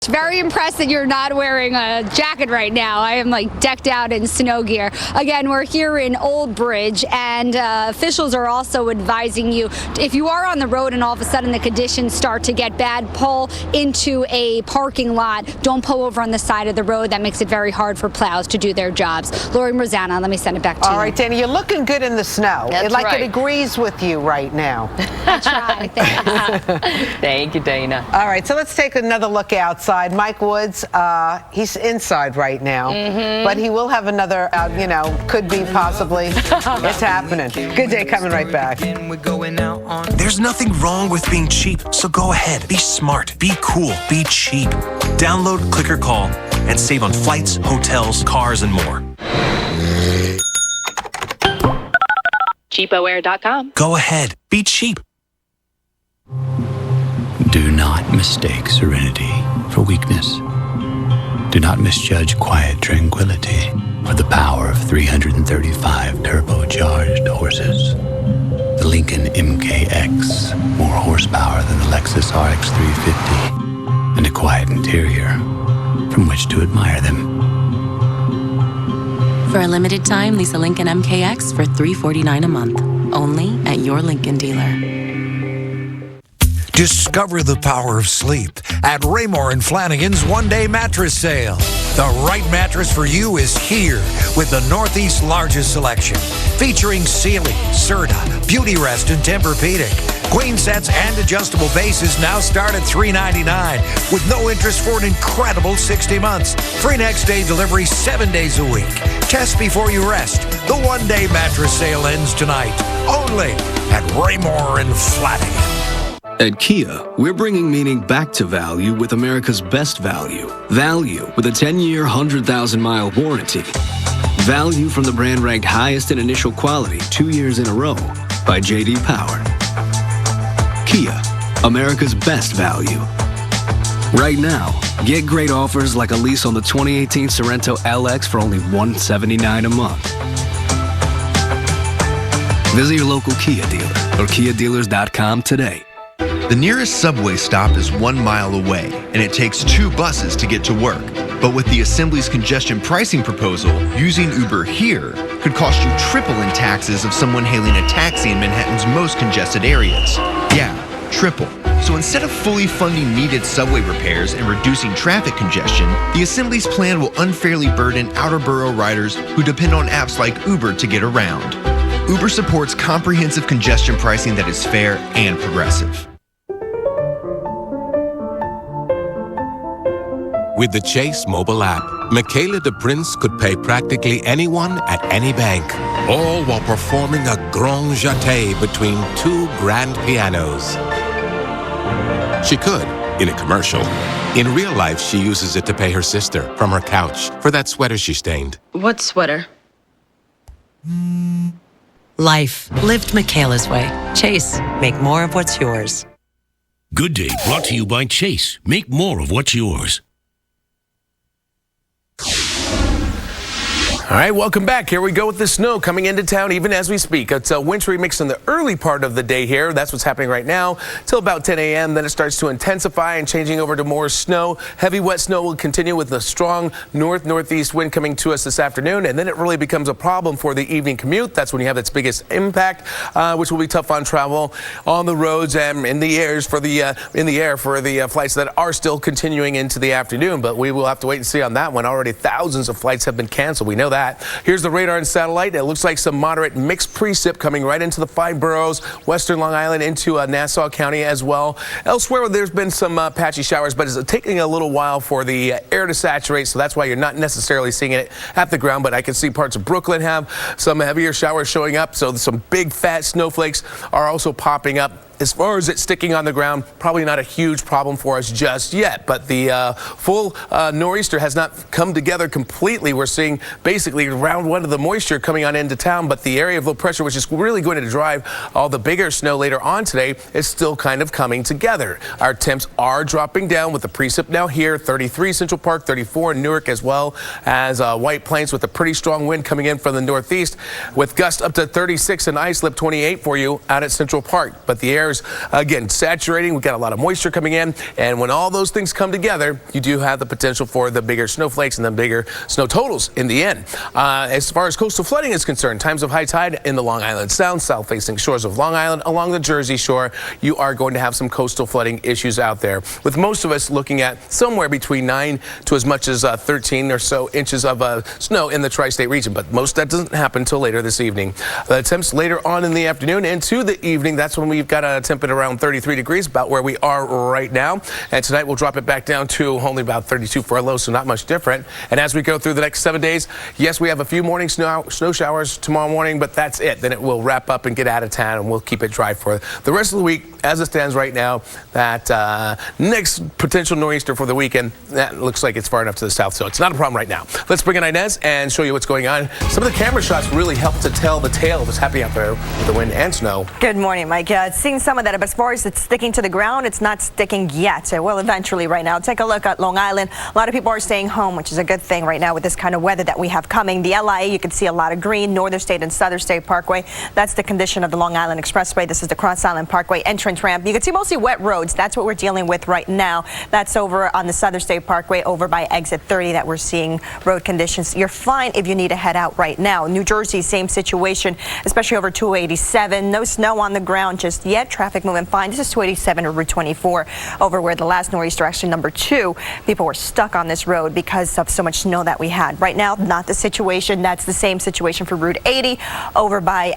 Very impressed that you're not wearing a jacket right now. I am like decked out in snow gear. Again, we're here in Old Bridge, and officials are also advising you, if you are on the road and all of a sudden the conditions start to get bad, pull into a parking lot. Don't pull over on the side of the road. That makes it very hard for plows to do their jobs. Lori Marzana, let me send it back to you. All right, Dana, you're looking good in the snow. That's It agrees with you right now. I try. Thanks. Thank you, Dana. All right, so let's take another look outside. Mike Woods, he's inside right now, but he will have another, could be possibly. It's happening. Good day, coming right back. There's nothing wrong with being cheap, so go ahead. Be smart, be cool, be cheap. Download Click or Call and save on flights, hotels, cars, and more. CheapOair.com. Go ahead, be cheap. Do not mistake serenity for weakness. Do not misjudge quiet tranquility for the power of 335 turbocharged horses. The Lincoln MKX, more horsepower than the Lexus RX 350, and a quiet interior from which to admire them. For a limited time, lease a Lincoln MKX for $349 a month, only at your Lincoln dealer. Discover the power of sleep at Raymore and Flanagan's one-day mattress sale. The right mattress for you is here with the Northeast's largest selection, featuring Sealy, Serta, Beauty Rest, and Tempur-Pedic. Queen sets and adjustable bases now start at $399 with no interest for an incredible 60 months. Free next day delivery 7 days a week. Test before you rest. The one-day mattress sale ends tonight, only at Raymore and Flanagan. At Kia, we're bringing meaning back to value with America's best value. Value with a 10-year, 100,000-mile warranty. Value from the brand ranked highest in initial quality 2 years in a row by J.D. Power. Kia, America's best value. Right now, get great offers like a lease on the 2018 Sorento LX for only $179 a month. Visit your local Kia dealer or KiaDealers.com today. The nearest subway stop is 1 mile away, and it takes 2 buses to get to work. But with the Assembly's congestion pricing proposal, using Uber here could cost you triple in taxes of someone hailing a taxi in Manhattan's most congested areas. Yeah, triple. So instead of fully funding needed subway repairs and reducing traffic congestion, the Assembly's plan will unfairly burden outer borough riders who depend on apps like Uber to get around. Uber supports comprehensive congestion pricing that is fair and progressive. With the Chase mobile app, Michaela DePrince could pay practically anyone at any bank, all while performing a grand jeté between 2 grand pianos. She could, in a commercial. In real life, she uses it to pay her sister from her couch for that sweater she stained. What sweater? Life lived Michaela's way. Chase, make more of what's yours. Good Day brought to you by Chase. Make more of what's yours. All right, welcome back. Here we go with the snow coming into town even as we speak. It's a wintry mix in the early part of the day here. That's what's happening right now till about 10 a.m. Then it starts to intensify and changing over to more snow. Heavy wet snow will continue with a strong northeast wind coming to us this afternoon, and then it really becomes a problem for the evening commute. That's when you have its biggest impact, which will be tough on travel on the roads and in the air for the flights that are still continuing into the afternoon. But we will have to wait and see on that one. Already thousands of flights have been canceled. We know that. Here's the radar and satellite. It looks like some moderate mixed precip coming right into the 5 boroughs, western Long Island into Nassau County as well. Elsewhere, there's been some patchy showers, but it's taking a little while for the air to saturate, so that's why you're not necessarily seeing it at the ground. But I can see parts of Brooklyn have some heavier showers showing up, so some big fat snowflakes are also popping up. As far as it sticking on the ground, probably not a huge problem for us just yet, but the full nor'easter has not come together completely. We're seeing basically round 1 of the moisture coming on into town, but the area of low pressure, which is really going to drive all the bigger snow later on today, is still kind of coming together. Our temps are dropping down with the precip now here, 33 Central Park, 34 in Newark, as well as White Plains with a pretty strong wind coming in from the northeast with gusts up to 36 and Islip 28 for you out at Central Park. But the air air's, again, saturating. We've got a lot of moisture coming in. And when all those things come together, you do have the potential for the bigger snowflakes and the bigger snow totals in the end. As far as coastal flooding is concerned, times of high tide in the Long Island Sound, south-facing shores of Long Island, along the Jersey Shore, you are going to have some coastal flooding issues out there, with most of us looking at somewhere between 9 to as much as 13 or so inches of snow in the tri-state region. But most of that doesn't happen until later this evening. The temps later on in the afternoon into the evening, that's when we've got a temp at around 33 degrees, about where we are right now. And tonight we'll drop it back down to only about 32 for a low, so not much different. And as we go through the next 7 days, yes, we have a few morning snow showers tomorrow morning, but that's it. Then it will wrap up and get out of town, and we'll keep it dry for the rest of the week. As it stands right now, that next potential nor'easter for the weekend, that looks like it's far enough to the south, so it's not a problem right now. Let's bring in Inez and show you what's going on. Some of the camera shots really help to tell the tale of what's happening out there with the wind and snow. Good morning, Mike. Seeing some of that, but as far as it's sticking to the ground, it's not sticking yet. It will eventually right now. Take a look at Long Island. A lot of people are staying home, which is a good thing right now with this kind of weather that we have coming. The LIA, you can see a lot of green, Northern State and Southern State Parkway. That's the condition of the Long Island Expressway. This is the Cross Island Parkway entrance ramp. You can see mostly wet roads. That's what we're dealing with right now. That's over on the Southern State Parkway over by exit 30 that we're seeing road conditions. You're fine if you need to head out right now. New Jersey, same situation, especially over 287. No snow on the ground just yet. Traffic moving fine. This is 287 or Route 24 over where the last nor'easter, actually number 2, people were stuck on this road because of so much snow that we had. Right now, not the situation. That's the same situation for Route 80 over by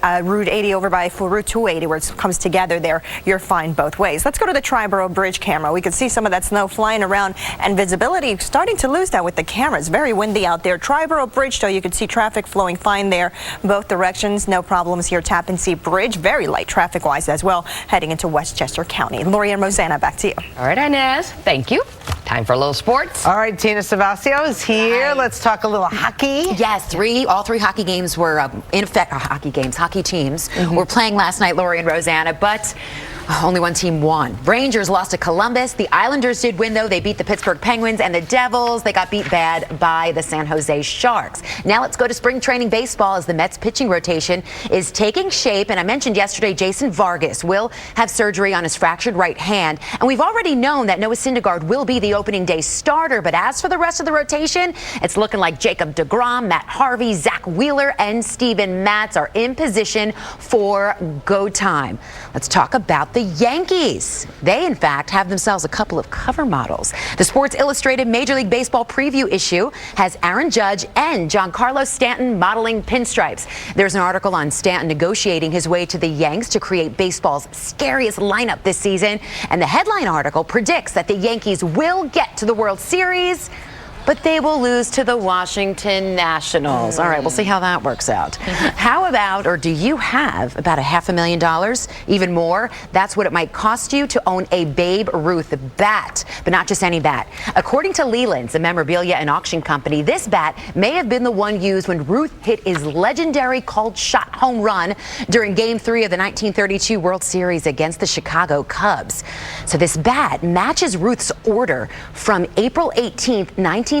for Route 280 where it comes together there. You're fine both ways. Let's go to the Triborough Bridge camera. We can see some of that snow flying around and visibility starting to lose that with the cameras. Very windy out there. Triborough Bridge, though, you can see traffic flowing fine there both directions. No problems here. Tappan Zee Bridge, very light traffic wise as well, heading into Westchester County. Lori and Rosanna, back to you. All right, Inez, thank you. Time for a little sports. All right, Tina Savasio is here. Right. Let's talk a little hockey. Yes, all three hockey games were in effect. Hockey teams were playing last night, Lori and Rosanna, but only one team won. Rangers lost to Columbus. The Islanders did win, though. They beat the Pittsburgh Penguins, and the Devils, they got beat bad by the San Jose Sharks. Now let's go to spring training baseball as the Mets pitching rotation is taking shape. And I mentioned yesterday, Jason Vargas will have surgery on his fractured right hand. And we've already known that Noah Syndergaard will be the opening day starter. But as for the rest of the rotation, it's looking like Jacob deGrom, Matt Harvey, Zach Wheeler, and Steven Matz are in position for go time. Let's talk about the Yankees. They, in fact, have themselves a couple of cover models. The Sports Illustrated Major League Baseball preview issue has Aaron Judge and Giancarlo Stanton modeling pinstripes. There's an article on Stanton negotiating his way to the Yanks to create baseball's scariest lineup this season. And the headline article predicts that the Yankees will get to the World Series, but they will lose to the Washington Nationals. All right, we'll see how that works out. How about, or do you have about $500,000, even more? That's what it might cost you to own a Babe Ruth bat, but not just any bat. According to Leland's, a memorabilia and auction company, this bat may have been the one used when Ruth hit his legendary called shot home run during Game 3 of the 1932 World Series against the Chicago Cubs. So this bat matches Ruth's order from April 18th, 1932,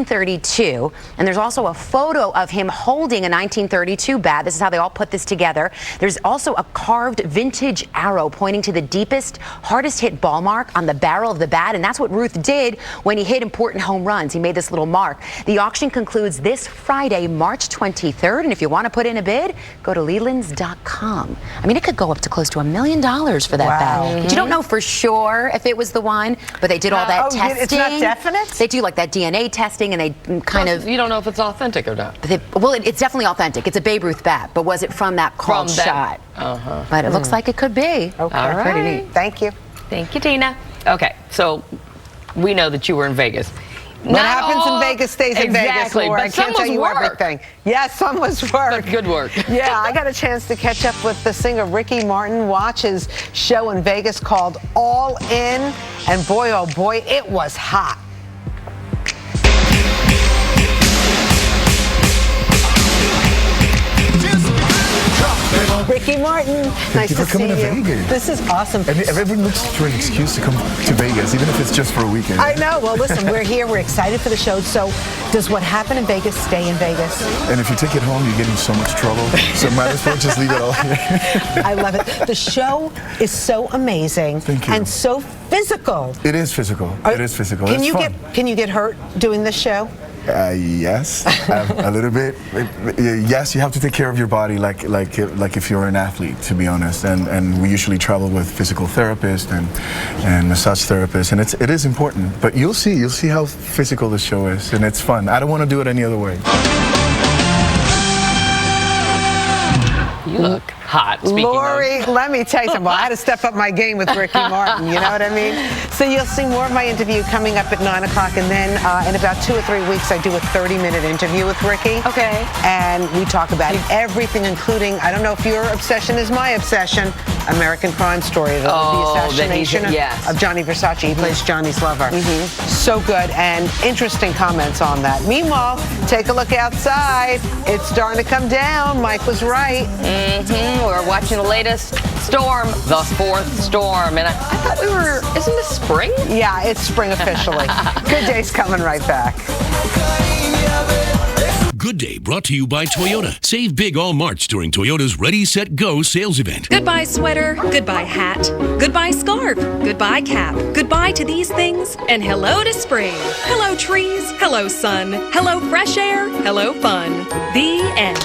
and there's also a photo of him holding a 1932 bat. This is how they all put this together. There's also a carved vintage arrow pointing to the deepest, hardest hit ball mark on the barrel of the bat, and that's what Ruth did when he hit important home runs. He made this little mark. The auction concludes this Friday, March 23rd, and if you want to put in a bid, go to Lelands.com. I mean, it could go up to close to $1 million for that bat. But you don't know for sure if it was the one, but they did all that testing. It's not definite? They do like that DNA testing, and they kind of... You don't know if it's authentic or not. Well, it's definitely authentic. It's a Babe Ruth bat, but was it from that called shot? But it looks like it could be. Okay. All right. Pretty neat. Thank you. Thank you, Tina. Okay, so we know that you were in Vegas. What happens in Vegas stays in Vegas, Laura. I can't tell you work. everything. Yes, some was work. But good work. Yeah, I got a chance to catch up with the singer Ricky Martin, watch his show in Vegas called All In, and boy, oh boy, it was hot. Ricky Martin, nice to see you. Vegas. This is awesome. And everyone looks for an excuse to come to Vegas, even if it's just for a weekend. I know. Well, listen, we're here. We're excited for the show. So does what happened in Vegas stay in Vegas? And if you take it home, you get in so much trouble. So might as well just leave it all here. I love it. The show is so amazing. Thank you. And so physical. It is physical. It is physical. Can It's you get hurt doing this show? Yes, a little bit. Yes, you have to take care of your body like if you're an athlete, to be honest. And we usually travel with physical therapists and massage therapists, and it is important. But you'll see how physical the show is, and it's fun. I don't want to do it any other way. You look hot. Lori, let me tell you something. Well, I had to step up my game with Ricky Martin, you know what I mean? So you'll see more of my interview coming up at 9 o'clock, and then in about 2 or 3 weeks, I do a 30-minute interview with Ricky. Okay. And we talk about everything, including, I don't know if your obsession is my obsession, American Crime Story, the assassination of Johnny Versace. He plays Johnny's lover. So good, and interesting comments on that. Meanwhile, take a look outside. It's starting to come down. Mike was right. We're watching the latest storm, the fourth storm. And I thought isn't this spring? Yeah, it's spring officially. Good Day's coming right back. Good Day brought to you by Toyota. Save big all March during Toyota's Ready, Set, Go sales event. Goodbye sweater, goodbye hat, goodbye scarf, goodbye cap, goodbye to these things, and hello to spring. Hello trees, hello sun, hello fresh air, hello fun. The end.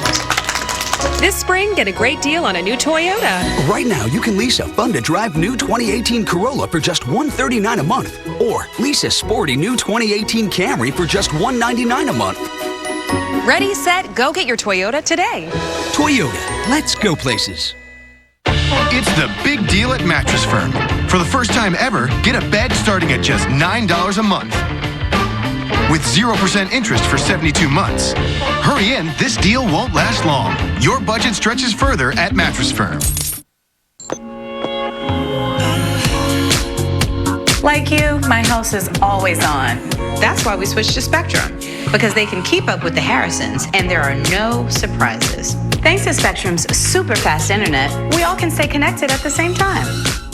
This spring, get a great deal on a new Toyota. Right now, you can lease a fun-to-drive new 2018 Corolla for just $139 a month. Or lease a sporty new 2018 Camry for just $199 a month. Ready, set, go get your Toyota today. Toyota, let's go places. It's the big deal at Mattress Firm. For the first time ever, get a bed starting at just $9 a month. With 0% interest for 72 months. Hurry in, this deal won't last long. Your budget stretches further at Mattress Firm. Like you, my house is always on. That's why we switched to Spectrum, because they can keep up with the Harrisons and there are no surprises. Thanks to Spectrum's super fast internet, we all can stay connected at the same time.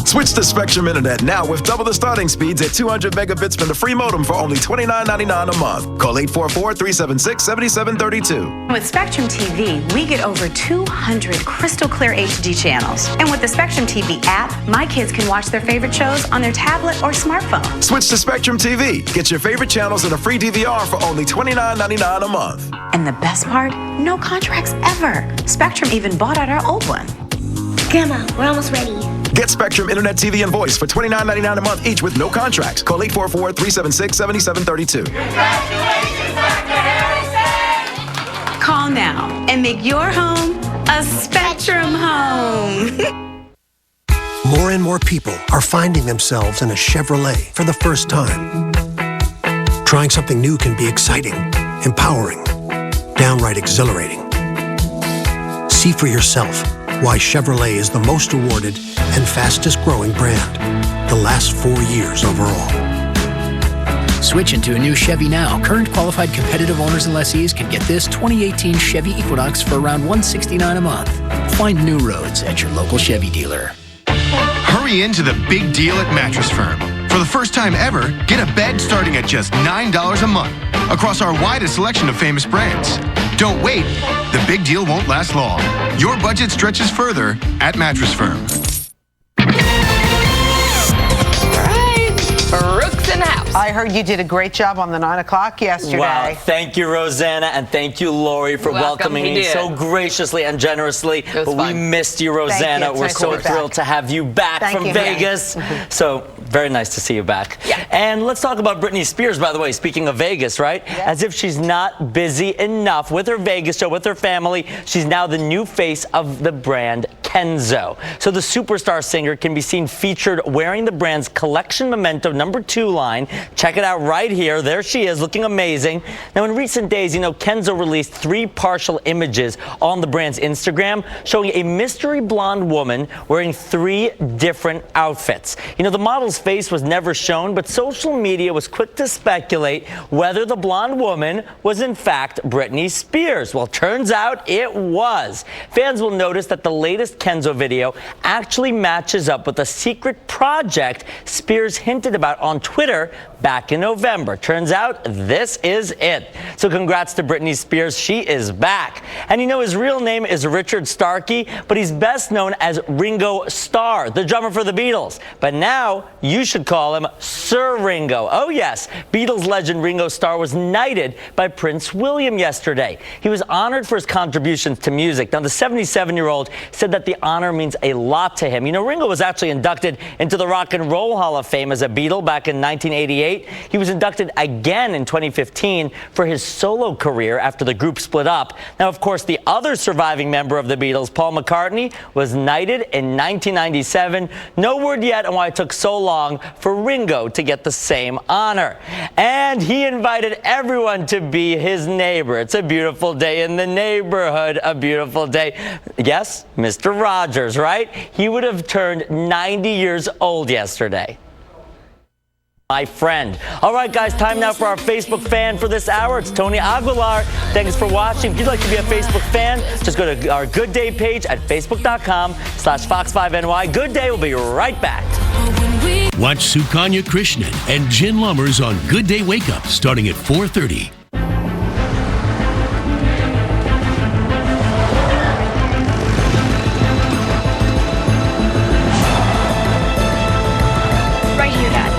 Switch to Spectrum Internet now with double the starting speeds at 200 megabits from the free modem for only $29.99 a month. Call 844-376-7732. With Spectrum TV, we get over 200 crystal clear HD channels. And with the Spectrum TV app, my kids can watch their favorite shows on their tablet or smartphone. Switch to Spectrum TV. Get your favorite channels and a free DVR for only $29.99 a month. And the best part? No contracts ever. Spectrum even bought out our old one. Grandma, we're almost ready. Get Spectrum Internet TV and Voice for $29.99 a month each with no contracts. Call 844-376-7732. Congratulations, Dr. Harrison! Call now and make your home a Spectrum home. More and more people are finding themselves in a Chevrolet for the first time. Trying something new can be exciting, empowering, downright exhilarating. See for yourself why Chevrolet is the most awarded and fastest growing brand the last 4 years overall. Switch into a new Chevy now. Current qualified competitive owners and lessees can get this 2018 Chevy Equinox for around $169 a month. Find new roads at your local Chevy dealer. Hurry into the big deal at Mattress Firm. For the first time ever, get a bed starting at just $9 a month across our widest selection of famous brands. Don't wait. The big deal won't last long. Your budget stretches further at Mattress Firm. Brooks in the house. I heard you did a great job on the 9 o'clock yesterday. Wow, thank you, Rosanna, and thank you, Lori, for welcoming me so graciously and generously. But we missed you, Rosanna. We're so thrilled to have you back from Vegas. So very nice to see you back. Yeah. And let's talk about Britney Spears, by the way, speaking of Vegas, right? Yeah. As if she's not busy enough with her Vegas show, with her family, she's now the new face of the brand Kenzo. So the superstar singer can be seen featured wearing the brand's Collection Memento #2 line. Check it out right here. There she is, looking amazing. Now, in recent days, you know, Kenzo released 3 partial images on the brand's Instagram showing a mystery blonde woman wearing 3 different outfits. You know, the model's face was never shown, but social media was quick to speculate whether the blonde woman was in fact Britney Spears. Well, turns out it was. Fans will notice that the latest Kenzo video actually matches up with a secret project Spears hinted about on Twitter back in November. Turns out this is it. So congrats to Britney Spears. She is back. And you know, his real name is Richard Starkey, but he's best known as Ringo Starr, the drummer for the Beatles. But now you should call him Sir Ringo. Oh yes, Beatles legend Ringo Starr was knighted by Prince William yesterday. He was honored for his contributions to music. Now the 77-year-old said that the honor means a lot to him. You know, Ringo was actually inducted into the Rock and Roll Hall of Fame as a Beatle back in 1988. He was inducted again in 2015 for his solo career after the group split up. Now, of course, the other surviving member of the Beatles, Paul McCartney, was knighted in 1997. No word yet on why it took so long for Ringo to get the same honor. And he invited everyone to be his neighbor. It's a beautiful day in the neighborhood, a beautiful day. Yes, Mr. Rogers, right? He would have turned 90 years old yesterday. My friend. All right, guys, time now for our Facebook fan for this hour. It's Tony Aguilar. Thanks for watching. If you'd like to be a Facebook fan, just go to our Good Day page at facebook.com/Fox5NY. Good Day. We'll be right back. Watch Sukanya Krishnan and Jen Lummers on Good Day Wake Up starting at 4:30. Right here, Dad.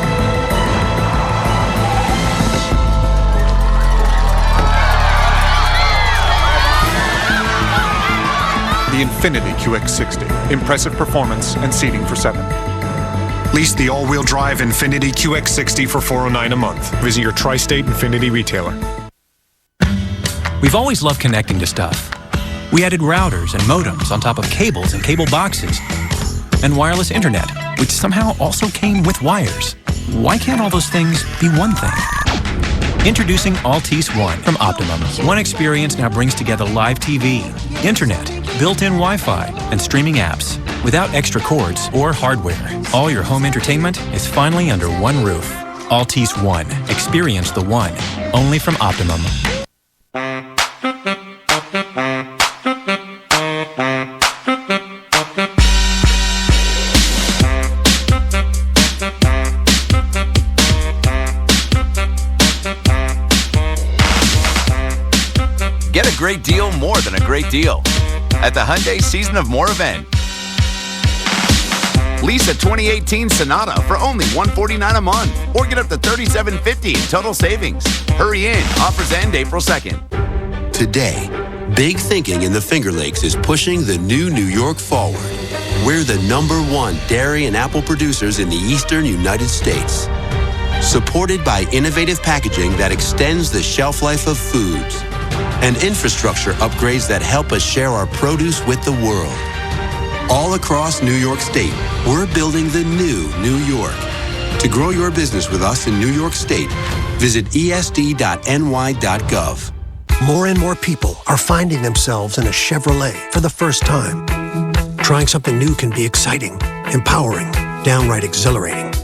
The Infiniti QX60. Impressive performance and seating for 7. Lease the all-wheel drive Infiniti QX60 for $409 a month. Visit your tri-state Infiniti retailer. We've always loved connecting to stuff. We added routers and modems on top of cables and cable boxes. And wireless internet, which somehow also came with wires. Why can't all those things be one thing? Introducing Altice One from Optimum. One experience now brings together live TV, internet, built-in Wi-Fi, and streaming apps without extra cords or hardware. All your home entertainment is finally under one roof. Altice One. Experience the one. Only from Optimum. Get a great deal more than a great deal at the Hyundai Season of More event. Lease a 2018 Sonata for only $149 a month or get up to $37.50 in total savings. Hurry in. Offers end April 2nd. Today, big thinking in the Finger Lakes is pushing the new New York forward. We're the #1 dairy and apple producers in the eastern United States. Supported by innovative packaging that extends the shelf life of foods and infrastructure upgrades that help us share our produce with the world. All across New York State, we're building the new New York. To grow your business with us in New York State, visit esd.ny.gov. More and more people are finding themselves in a Chevrolet for the first time. Trying something new can be exciting, empowering, downright exhilarating.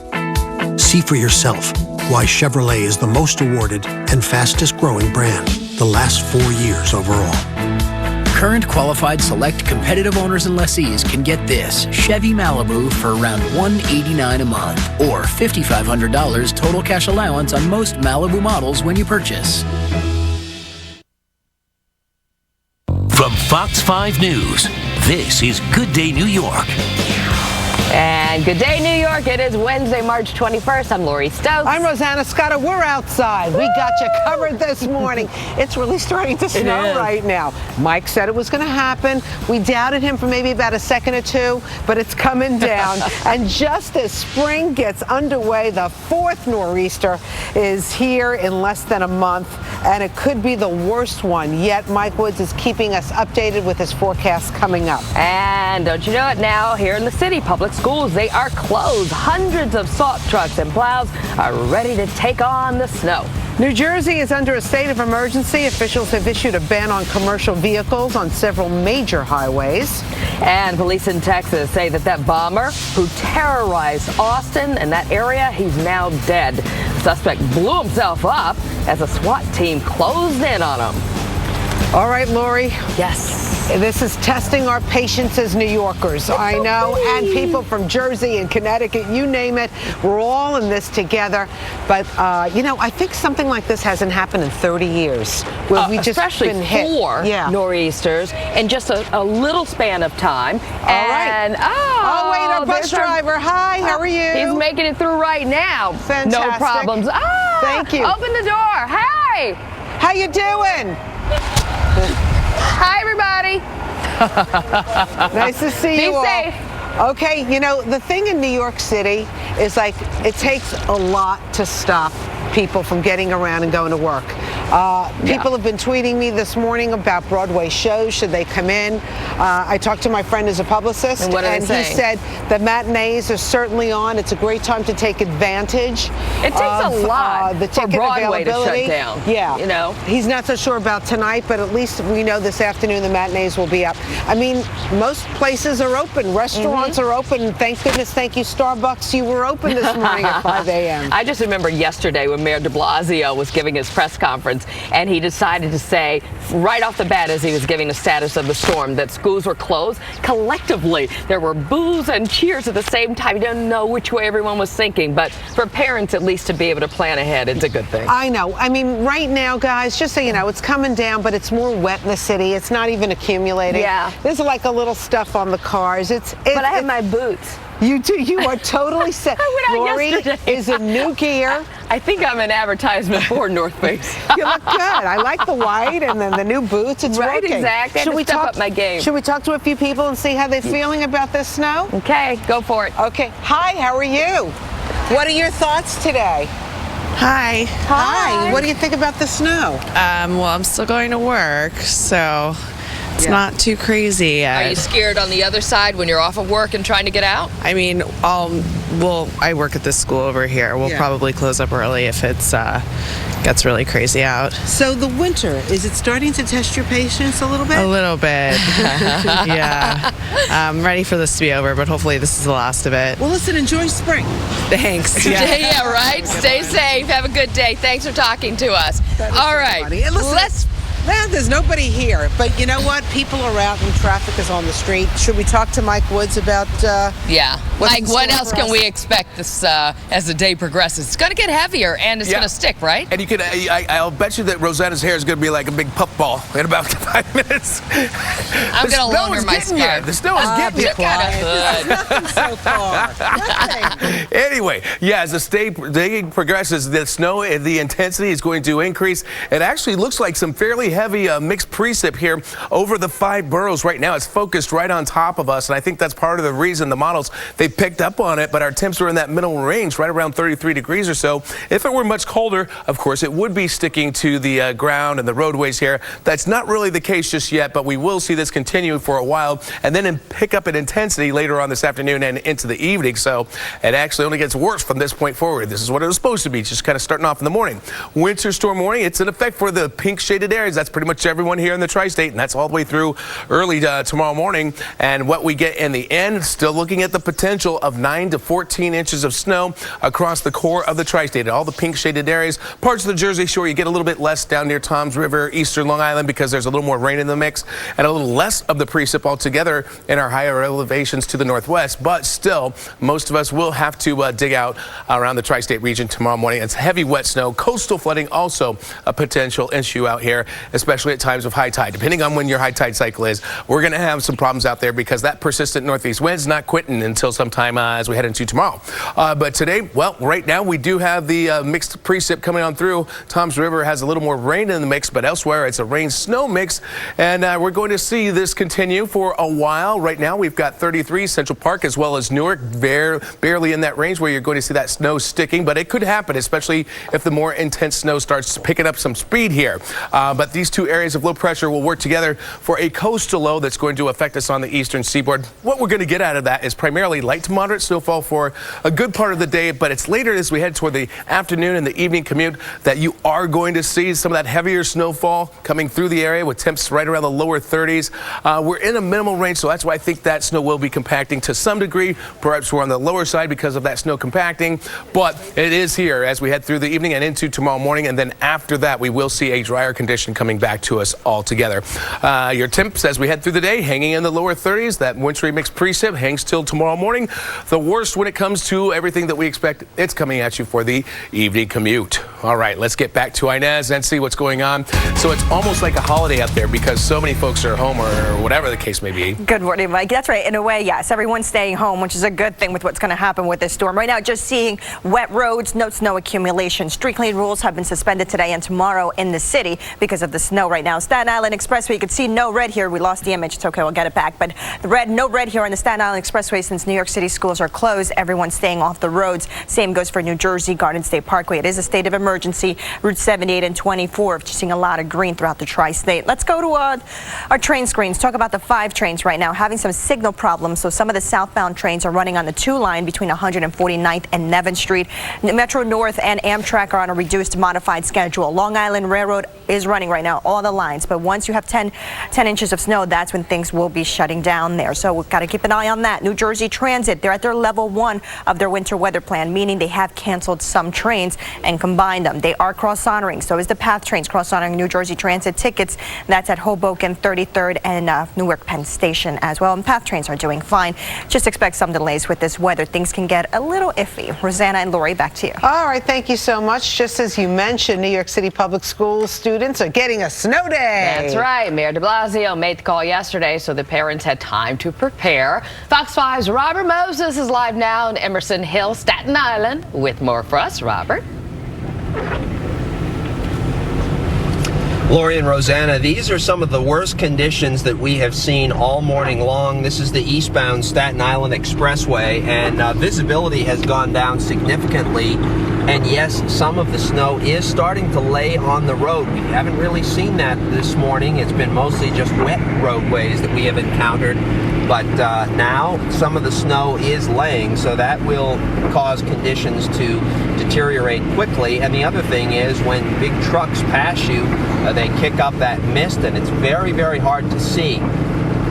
See for yourself why Chevrolet is the most awarded and fastest growing brand the last 4 years overall. Current qualified select competitive owners and lessees can get this Chevy Malibu for around $189 a month or $5,500 total cash allowance on most Malibu models when you purchase. From Fox 5 News, this is Good Day New York. And good day, New York. It is Wednesday, March 21st. I'm Lori Stokes. I'm Rosanna Scotto. We're outside. We got you covered this morning. It's really starting to snow right now. Mike said it was going to happen. We doubted him for maybe about a second or two, but it's coming down. And just as spring gets underway, the 4th nor'easter is here in less than a month, and it could be the worst one yet. Mike Woods is keeping us updated with his forecast coming up. And don't you know it now, here in the city, public schools, they are closed. Hundreds of salt trucks and plows are ready to take on the snow. New Jersey is under a state of emergency. Officials have issued a ban on commercial vehicles on several major highways. And police in Texas say that bomber who terrorized Austin and that area, he's now dead. The suspect blew himself up as a SWAT team closed in on him. All right, Lori. Yes. This is testing our patience as New Yorkers. I know, and people from Jersey and Connecticut, you name it. We're all in this together. But, you know, I think something like this hasn't happened in 30 years. Where we just especially been hit. 4 nor'easters in just a little span of time. All right. Oh, wait, our bus driver. Hi, how are you? He's making it through right now. Fantastic. No problems. Thank you. Open the door. Hey. How you doing? Hi, everybody. Nice to see you all. Be safe. Okay, you know, the thing in New York City is like it takes a lot to stop people from getting around and going to work. People have been tweeting me this morning about Broadway shows. Should they come in? I talked to my friend who's a publicist, and he said the matinees are certainly on. It's a great time to take advantage. It takes a lot the for ticket Broadway to availability. shut down. Yeah, you know. He's not so sure about tonight, but at least we know this afternoon the matinees will be up. I mean, most places are open. Restaurants are open. Thank goodness. Thank you, Starbucks. You were open this morning at 5 a.m. I just remember yesterday when Mayor de Blasio was giving his press conference, and he decided to say right off the bat as he was giving the status of the storm that schools were closed. Collectively, there were boos and cheers at the same time. You don't know which way everyone was thinking, but for parents at least to be able to plan ahead, it's a good thing. I know. I mean, right now, guys, just so you know, it's coming down, but it's more wet in the city. It's not even accumulating. Yeah. There's like a little stuff on the cars. But I have my boots. You do. You are totally set. I went out Lori yesterday. is in new gear. I think I'm an advertisement for North Face. You look good. I like the white and then the new boots. It's right, working. Exactly. Should we step up my game? Should we talk to a few people and see how they're feeling about this snow? Okay, go for it. Okay. Hi, how are you? What are your thoughts today? Hi. Hi. What do you think about the snow? Well, I'm still going to work, so it's not too crazy yet. Are you scared on the other side when you're off of work and trying to get out? I mean, I work at this school over here. We'll probably close up early if it's gets really crazy out. So the winter, is it starting to test your patience a little bit? A little bit. Yeah. I'm ready for this to be over, but hopefully this is the last of it. Well, listen, enjoy spring. Thanks. Yeah, right? Stay safe. Have a good day. Thanks for talking to us. All right. Listen, there's nobody here, but you know what? People are out and traffic is on the street. Should we talk to Mike Woods about Yeah. Mike, what else can we expect this as the day progresses? It's going to get heavier and it's going to stick, right? And you could, I'll bet you that Rosanna's hair is going to be like a big puffball in about 5 minutes. I'm going to longer my scarf. The snow is getting you. Nothing so far. Anyway, yeah, as the day progresses, the snow, the intensity is going to increase. It actually looks like some fairly heavy mixed precip here over the 5 boroughs right now. It's focused right on top of us, and I think that's part of the reason the models, they picked up on it, but our temps are in that middle range, right around 33 degrees or so. If it were much colder, of course, it would be sticking to the ground and the roadways here. That's not really the case just yet, but we will see this continue for a while and then pick up in intensity later on this afternoon and into the evening. So it actually only gets worse from this point forward. This is what it was supposed to be, just kind of starting off in the morning. Winter storm warning, it's in effect for the pink shaded areas. That's pretty much everyone here in the tri-state, and that's all the way through early tomorrow morning. And what we get in the end, still looking at the potential of 9 to 14 inches of snow across the core of the tri-state. All the pink shaded areas, parts of the Jersey Shore, you get a little bit less down near Toms River, eastern Long Island, because there's a little more rain in the mix, and a little less of the precip altogether in our higher elevations to the northwest. But still, most of us will have to dig out around the tri-state region tomorrow morning. It's heavy wet snow. Coastal flooding also a potential issue out here, especially at times of high tide. Depending on when your high tide cycle is, we're going to have some problems out there because that persistent northeast wind's not quitting until sometime as we head into tomorrow. But today, well, right now we do have the mixed precip coming on through. Toms River has a little more rain in the mix, but elsewhere it's a rain-snow mix, and we're going to see this continue for a while. Right now we've got 33 Central Park as well as Newark, barely in that range where you're going to see that snow sticking, but it could happen, especially if the more intense snow starts picking up some speed here. But these two areas of low pressure will work together for a coastal low that's going to affect us on the eastern seaboard. What we're going to get out of that is primarily light to moderate snowfall for a good part of the day, but it's later as we head toward the afternoon and the evening commute that you are going to see some of that heavier snowfall coming through the area with temps right around the lower 30s. We're in a minimal range, so that's why I think that snow will be compacting to some degree. Perhaps we're on the lower side because of that snow compacting, but it is here as we head through the evening and into tomorrow morning, and then after that we will see a drier condition coming coming back to us altogether. Your temps as we head through the day, hanging in the lower 30s. That wintry mix precip hangs till tomorrow morning. The worst when it comes to everything that we expect, it's coming at you for the evening commute. All right, let's get back to Inez and see what's going on. So it's almost like a holiday out there because so many folks are home or whatever the case may be. Good morning, Mike. That's right. In a way, yes. Everyone's staying home, which is a good thing with what's going to happen with this storm. Right now, just seeing wet roads, no snow accumulation. Street clean rules have been suspended today and tomorrow in the city because of the snow right now. Staten Island Expressway, you can see no red here. We lost the image. It's okay. We'll get it back. But the red, no red here on the Staten Island Expressway since New York City schools are closed. Everyone's staying off the roads. Same goes for New Jersey, Garden State Parkway. It is a state of emergency. Route 78 and 24, just seeing a lot of green throughout the tri-state. Let's go to our train screens. Talk about the 5 trains right now having some signal problems. So some of the southbound trains are running on the 2 line between 149th and Nevin Street. Metro North and Amtrak are on a reduced modified schedule. Long Island Railroad is running right now, all the lines. But once you have 10 inches of snow, that's when things will be shutting down there. So we've got to keep an eye on that. New Jersey Transit, they're at their level 1 of their winter weather plan, meaning they have canceled some trains and combined them. They are cross-honoring. So is the PATH trains cross-honoring New Jersey Transit tickets. That's at Hoboken 33rd and Newark Penn Station as well. And PATH trains are doing fine. Just expect some delays with this weather. Things can get a little iffy. Rosanna and Lori, back to you. All right, thank you so much. Just as you mentioned, New York City public school students are getting a snow day. That's right. Mayor de Blasio made the call yesterday, so the parents had time to prepare. Fox 5's Robert Moses is live now in Emerson Hill, Staten Island, with more for us. Robert. Lori and Rosanna, these are some of the worst conditions that we have seen all morning long. This is the eastbound Staten Island Expressway, and visibility has gone down significantly. And yes, some of the snow is starting to lay on the road. We haven't really seen that this morning. It's been mostly just wet roadways that we have encountered. But now some of the snow is laying, so that will cause conditions to deteriorate quickly. And the other thing is when big trucks pass you, they kick up that mist, and it's very, very hard to see.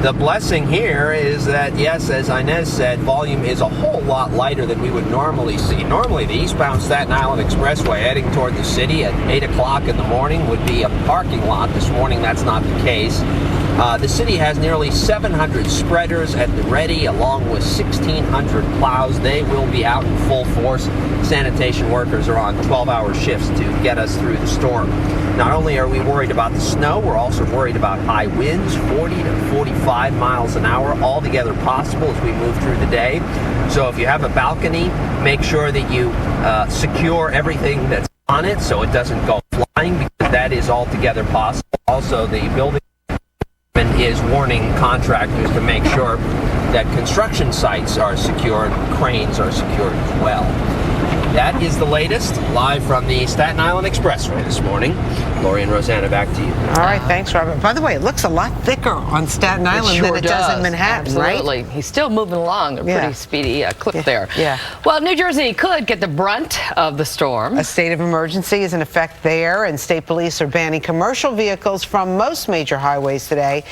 The blessing here is that, yes, as Inez said, volume is a whole lot lighter than we would normally see. Normally, the eastbound Staten Island Expressway heading toward the city at 8 o'clock in the morning would be a parking lot. This morning, that's not the case. The city has nearly 700 spreaders at the ready, along with 1,600 plows. They will be out in full force. Sanitation workers are on 12-hour shifts to get us through the storm. Not only are we worried about the snow, we're also worried about high winds, 40 to 45 miles an hour, altogether possible as we move through the day. So if you have a balcony, make sure that you secure everything that's on it so it doesn't go flying, because that is altogether possible. Also, the building is warning contractors to make sure that construction sites are secured, cranes are secured as well. That is the latest, live from the Staten Island Expressway this morning. Lori and Rosanna, back to you. All right, thanks, Robert. By the way, it looks a lot thicker on Staten Island than it does in Manhattan, Absolutely. Right? He's still moving along, a pretty speedy clip there. Yeah. Well, New Jersey could get the brunt of the storm. A state of emergency is in effect there, and state police are banning commercial vehicles from most major highways today.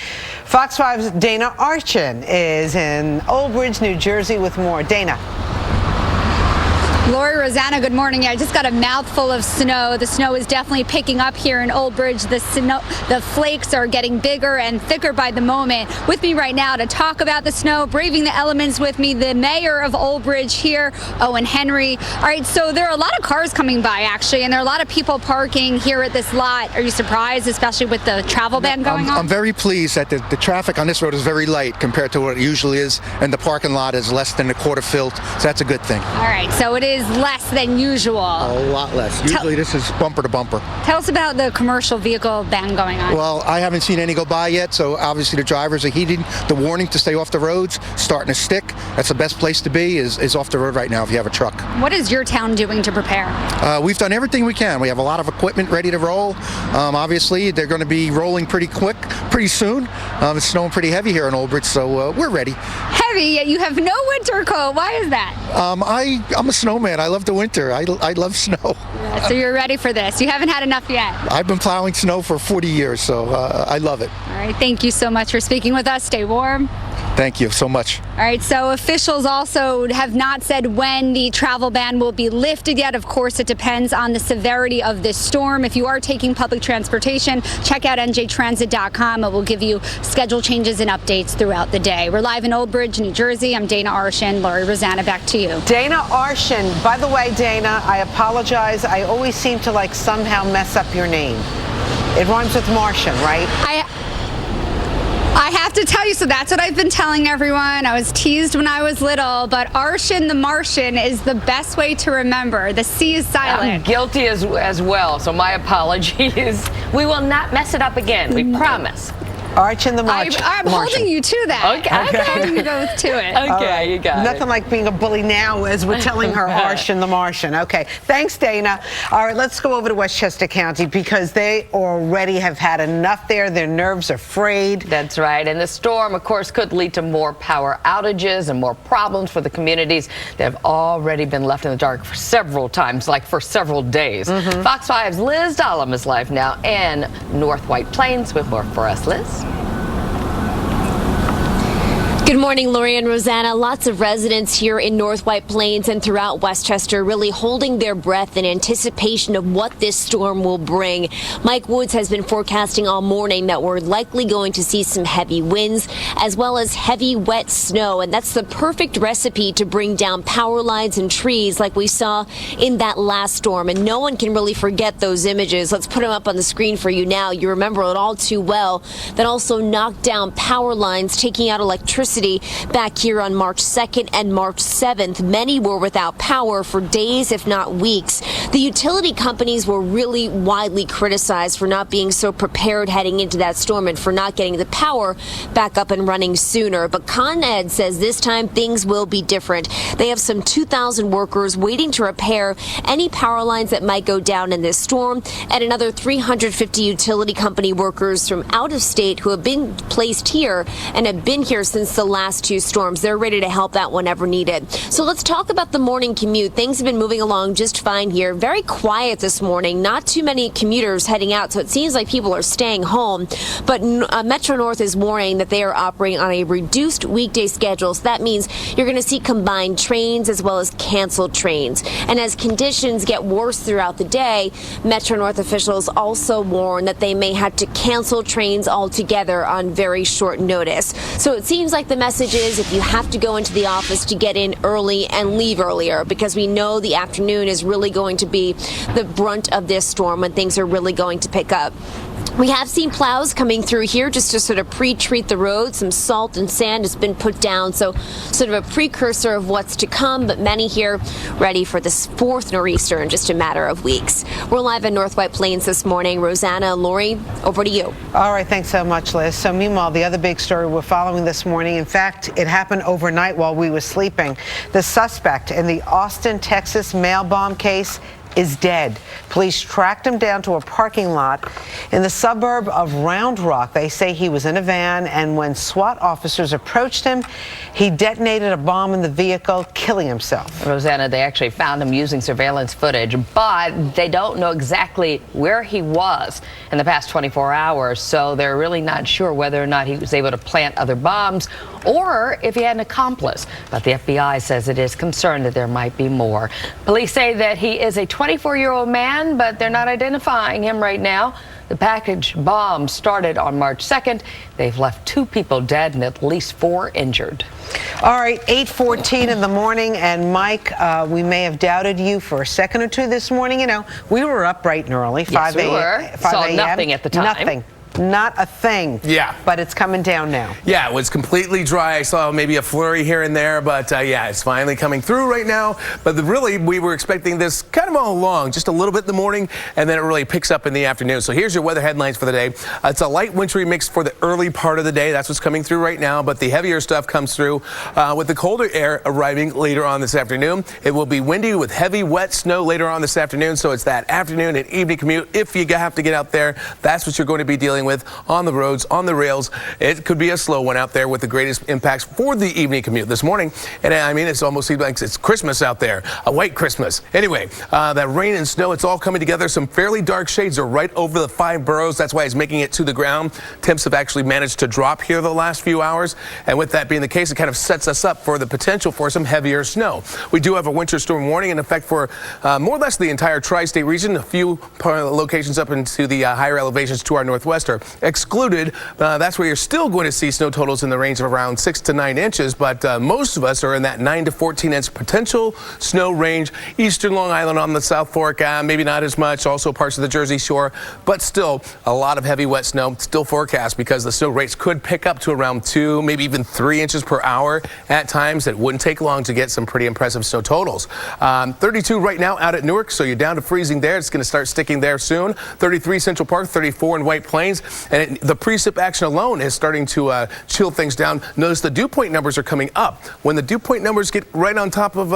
Fox 5's Dana Archin is in Old Bridge, New Jersey with more. Dana. Lori, Rosanna, good morning. Yeah, I just got a mouthful of snow. The snow is definitely picking up here in Old Bridge. The flakes are getting bigger and thicker by the moment. With me right now to talk about the snow, braving the elements with me, the mayor of Old Bridge here, Owen Henry. All right, so there are a lot of cars coming by, actually, and there are a lot of people parking here at this lot. Are you surprised, especially with the travel ban going on? I'm very pleased that the traffic on this road is very light compared to what it usually is, and the parking lot is less than a quarter filled, so that's a good thing. All right, so it is less than usual. A lot less. Usually this is bumper to bumper. Tell us about the commercial vehicle ban going on. Well, I haven't seen any go by yet, so obviously the drivers are heeding the warning to stay off the roads, starting to stick. That's the best place to be, is off the road right now if you have a truck. What is your town doing to prepare? We've done everything we can. We have a lot of equipment ready to roll. Obviously, they're going to be rolling pretty quick, pretty soon. It's snowing pretty heavy here in Old Bridge, so we're ready. Heavy, yet you have no winter coat. Why is that? I'm a snowman. I love the winter. I love snow. Yeah, so you're ready for this. You haven't had enough yet. I've been plowing snow for 40 years, so I love it. All right. Thank you so much for speaking with us. Stay warm. Thank you so much. All right, so officials also have not said when the travel ban will be lifted yet. Of course, it depends on the severity of this storm. If you are taking public transportation, check out njtransit.com. It will give you schedule changes and updates throughout the day. We're live in Old Bridge, New Jersey. I'm Dana Arshan. Lori Rosanna, back to you. Dana Arshan. By the way, Dana, I apologize. I always seem to somehow mess up your name. It rhymes with Martian, right? I have to tell you, so that's what I've been telling everyone. I was teased when I was little, but Arshan the Martian is the best way to remember. The C is silent. I'm guilty as well, so my apologies. We will not mess it up again, we promise. Arshan the Martian. I'm holding you to that. Okay. You go to it. Okay, you got it. Nothing like being a bully now as we're telling her Arshan the Martian. Okay, thanks, Dana. All right, let's go over to Westchester County because they already have had enough there. Their nerves are frayed. That's right, and the storm, of course, could lead to more power outages and more problems for the communities that have already been left in the dark for several times, like for several days. Fox 5's Liz Dahlem is live now in North White Plains with more for us, Liz. Good morning, Lori and Rosanna. Lots of residents here in North White Plains and throughout Westchester really holding their breath in anticipation of what this storm will bring. Mike Woods has been forecasting all morning that we're likely going to see some heavy winds as well as heavy wet snow, and that's the perfect recipe to bring down power lines and trees like we saw in that last storm, and no one can really forget those images. Let's put them up on the screen for you now. You remember it all too well. That also knocked down power lines, taking out electricity back here on March 2nd and March 7th. Many were without power for days, if not weeks. The utility companies were really widely criticized for not being so prepared heading into that storm and for not getting the power back up and running sooner. But Con Ed says this time things will be different. They have some 2,000 workers waiting to repair any power lines that might go down in this storm, and another 350 utility company workers from out of state who have been placed here and have been here since the last two storms. They're ready to help out whenever needed. So let's talk about the morning commute. Things have been moving along just fine here. Very quiet this morning. Not too many commuters heading out, so it seems like people are staying home. But Metro North is warning that they are operating on a reduced weekday schedule. So that means you're going to see combined trains as well as canceled trains. And as conditions get worse throughout the day, Metro North officials also warn that they may have to cancel trains altogether on very short notice. So it seems like the message is if you have to go into the office to get in early and leave earlier, because we know the afternoon is really going to be the brunt of this storm when things are really going to pick up. We have seen plows coming through here just to sort of pre-treat the road. Some salt and sand has been put down, so sort of a precursor of what's to come, but many here ready for this fourth nor'easter in just a matter of weeks. We're live in North White Plains this morning. Rosanna, Lori, over to you. All right, thanks so much, Liz. So meanwhile, the other big story we're following this morning, in fact, it happened overnight while we were sleeping. The suspect in the Austin, Texas mail bomb case is dead. Police tracked him down to a parking lot in the suburb of Round Rock. They say he was in a van, and when SWAT officers approached him, he detonated a bomb in the vehicle, killing himself. Rosanna, they actually found him using surveillance footage, but they don't know exactly where he was in the past 24 hours, so they're really not sure whether or not he was able to plant other bombs or if he had an accomplice. But the FBI says it is concerned that there might be more. Police say that he is a 24-year-old man, but they're not identifying him right now. The package bomb started on March 2nd. They've left 2 people dead and at least 4 injured. All right, 8:14 in the morning, and Mike, we may have doubted you for a second or two this morning. You know, we were up bright and early, 5 a.m. Yes, we were. Saw nothing at the time. Nothing. Not a thing. Yeah. But it's coming down now. Yeah, it was completely dry. I saw maybe a flurry here and there, but yeah, it's finally coming through right now. But really, we were expecting this kind of all along, just a little bit in the morning, and then it really picks up in the afternoon. So here's your weather headlines for the day. It's a light wintry mix for the early part of the day. That's what's coming through right now, but the heavier stuff comes through with the colder air arriving later on this afternoon. It will be windy with heavy, wet snow later on this afternoon, so it's that afternoon and evening commute. If you have to get out there, that's what you're going to be dealing dealing with on the roads, on the rails. It could be a slow one out there with the greatest impacts for the evening commute this morning. And I mean, it's almost like it's Christmas out there, a white Christmas. Anyway, that rain and snow, it's all coming together. Some fairly dark shades are right over the 5 boroughs. That's why it's making it to the ground. Temps have actually managed to drop here the last few hours. And with that being the case, it kind of sets us up for the potential for some heavier snow. We do have a winter storm warning in effect for more or less the entire tri-state region. A few locations up into the higher elevations to our northwest are excluded. That's where you're still going to see snow totals in the range of around 6 to 9 inches, but most of us are in that 9 to 14 inch potential snow range. Eastern Long Island on the South Fork, maybe not as much. Also parts of the Jersey Shore, but still a lot of heavy wet snow still forecast because the snow rates could pick up to around 2, maybe even 3 inches per hour at times. It wouldn't take long to get some pretty impressive snow totals. 32 right now out at Newark, so you're down to freezing there. It's going to start sticking there soon. 33 Central Park, 34 in White Plains, and the precip action alone is starting to chill things down. Notice the dew point numbers are coming up. When the dew point numbers get right on top of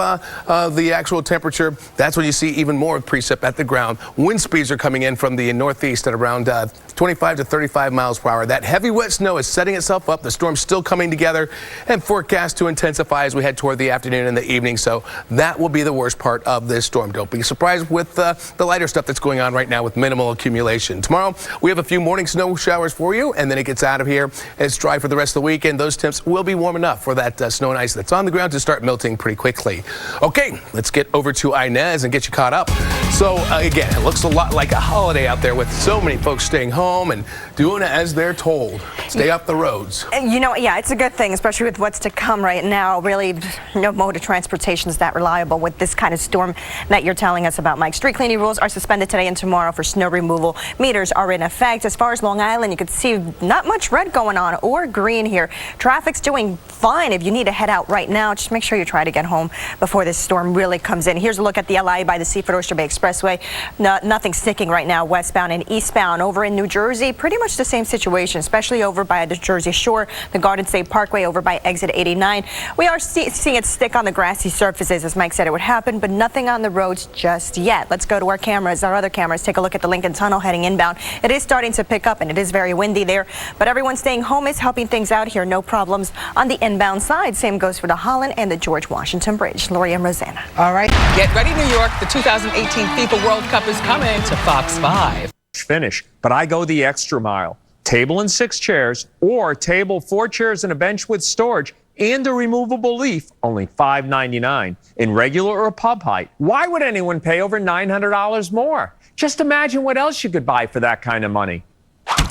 the actual temperature, that's when you see even more precip at the ground. Wind speeds are coming in from the northeast at around 25 to 35 miles per hour. That heavy wet snow is setting itself up. The storm's still coming together and forecast to intensify as we head toward the afternoon and the evening. So that will be the worst part of this storm. Don't be surprised with the lighter stuff that's going on right now with minimal accumulation. Tomorrow, we have a few morning snow showers for you, and then it gets out of here. It's dry for the rest of the weekend. Those temps will be warm enough for that snow and ice that's on the ground to start melting pretty quickly. Okay, let's get over to Inez and get you caught up. So again, it looks a lot like a holiday out there with so many folks staying home and doing as they're told. Stay off the roads. You know, yeah, it's a good thing, especially with what's to come right now. Really, no mode of transportation is that reliable with this kind of storm that you're telling us about, Mike. Street cleaning rules are suspended today and tomorrow for snow removal. Meters are in effect. As far as Long Island, you can see not much red going on or green here. Traffic's doing fine. If you need to head out right now, just make sure you try to get home before this storm really comes in. Here's a look at the LI by the Seaford Oyster Bay Expressway. Nothing sticking right now, westbound and eastbound. Over in New Jersey, pretty much the same situation, especially over by the Jersey Shore, the Garden State Parkway over by exit 89. We are seeing it stick on the grassy surfaces, as Mike said it would happen, but nothing on the roads just yet. Let's go to our cameras, our other cameras. Take a look at the Lincoln Tunnel heading inbound. It is starting to pick up, and it is very windy there, but everyone staying home is helping things out here. No problems on the inbound side. Same goes for the Holland and the George Washington Bridge. Lori and Rosanna. All right. Get ready, New York. The 2018 FIFA World Cup is coming to Fox 5. Finish, but I go the extra mile. Table and 6 chairs, or table, 4 chairs and a bench with storage and a removable leaf, only $5.99 in regular or pub height. Why would anyone pay over $900 more? Just imagine what else you could buy for that kind of money.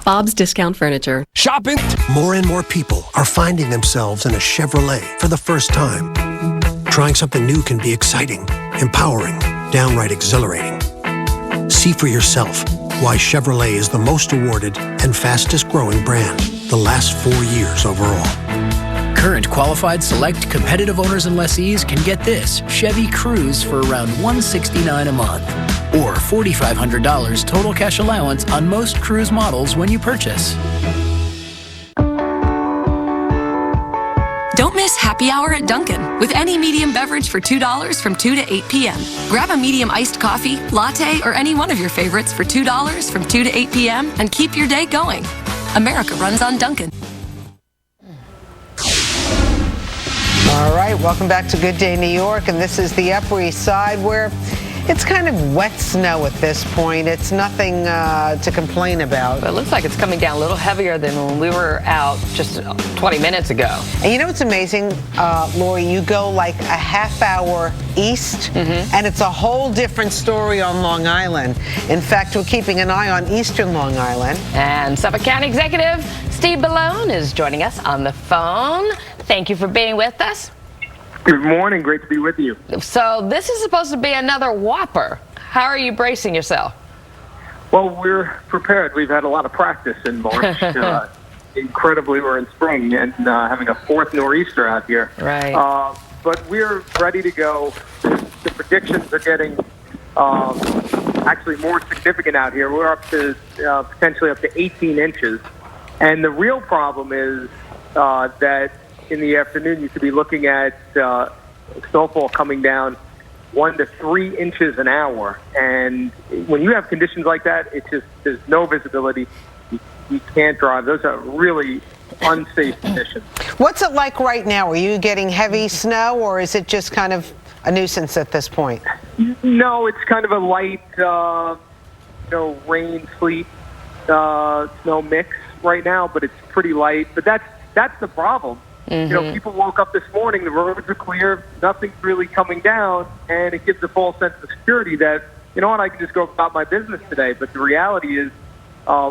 Bob's Discount Furniture. Shopping. More and more people are finding themselves in a Chevrolet for the first time. Trying something new can be exciting, empowering, downright exhilarating. See for yourself why Chevrolet is the most awarded and fastest growing brand the last 4 years overall. Current qualified select competitive owners and lessees can get this Chevy Cruze for around $169 a month, or $4,500 total cash allowance on most Cruze models when you purchase. Don't miss happy hour at Dunkin' with any medium beverage for $2 from 2 to 8 p.m. Grab a medium iced coffee, latte, or any one of your favorites for $2 from 2 to 8 p.m. and keep your day going. America runs on Dunkin'. All right, welcome back to Good Day New York, and this is the Upper East Side where it's kind of wet snow at this point. It's nothing to complain about. But it looks like it's coming down a little heavier than when we were out just 20 minutes ago. And you know what's amazing, Lori? You go like a half hour east, and it's a whole different story on Long Island. In fact, we're keeping an eye on eastern Long Island. And Suffolk County Executive Steve Bellone is joining us on the phone. Thank you for being with us. Good morning. Great to be with you. So this is supposed to be another whopper. How are you bracing yourself? Well, we're prepared. We've had a lot of practice in March. Incredibly, we're in spring and having a fourth nor'easter out here. Right. But we're ready to go. The predictions are getting actually more significant out here. We're up to potentially up to 18 inches. And the real problem is that in the afternoon, you could be looking at snowfall coming down 1 to 3 inches an hour. And when you have conditions like that, there's no visibility. You can't drive. Those are really unsafe conditions. What's it like right now? Are you getting heavy snow, or is it just kind of a nuisance at this point? No, it's kind of a light, rain, sleet, snow mix right now, but it's pretty light. But that's the problem. Mm-hmm. People woke up this morning, the roads are clear, nothing's really coming down, and it gives a false sense of security that, I can just go about my business today. But the reality is,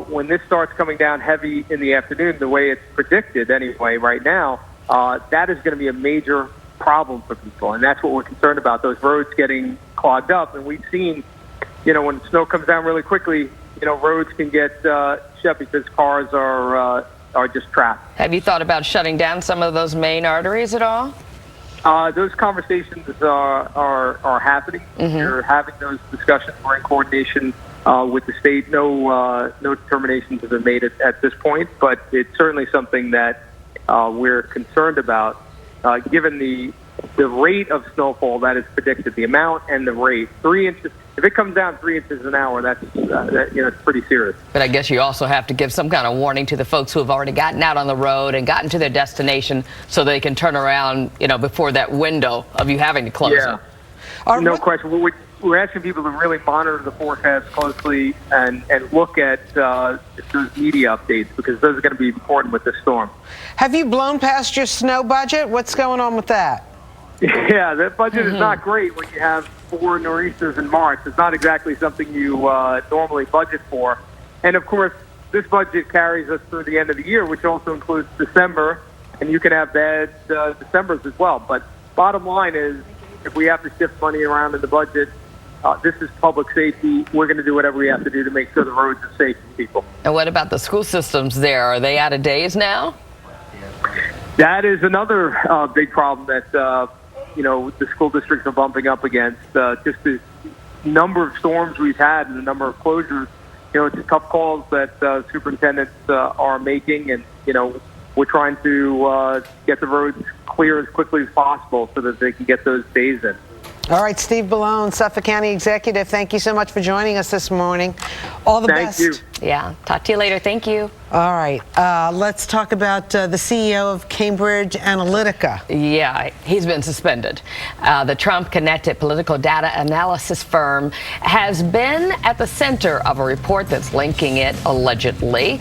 when this starts coming down heavy in the afternoon, the way it's predicted anyway right now, that is going to be a major problem for people. And that's what we're concerned about, those roads getting clogged up. And we've seen, when snow comes down really quickly, roads can get shut because cars are just trapped. Have you thought about shutting down some of those main arteries at all? Those conversations are happening. Mm-hmm. We're having those discussions. We're in coordination with the state. No determinations have been made at this point, but it's certainly something that we're concerned about, given the rate of snowfall that is predicted, the amount and the rate. 3 inches. If it comes down 3 inches an hour, it's pretty serious. But I guess you also have to give some kind of warning to the folks who have already gotten out on the road and gotten to their destination, so they can turn around, before that window of you having to close it. No question. We're asking people to really monitor the forecast closely and look at those media updates, because those are going to be important with this storm. Have you blown past your snow budget? What's going on with that? Yeah, that budget is not great when you have 4 nor'easters in March. It's not exactly something you normally budget for. And, of course, this budget carries us through the end of the year, which also includes December, and you can have bad Decembers as well. But bottom line is, if we have to shift money around in the budget, this is public safety. We're going to do whatever we have to do to make sure the roads are safe for people. And what about the school systems there? Are they out of days now? That is another big problem that the school districts are bumping up against. Just the number of storms we've had and the number of closures. It's tough calls that superintendents are making, and we're trying to get the roads clear as quickly as possible so that they can get those days in. All right, Steve Bellone, Suffolk County Executive, thank you so much for joining us this morning. All the best. Thank you. Yeah, talk to you later. Thank you. All right, let's talk about the CEO of Cambridge Analytica. Yeah, he's been suspended. The Trump-connected political data analysis firm has been at the center of a report that's linking it, allegedly,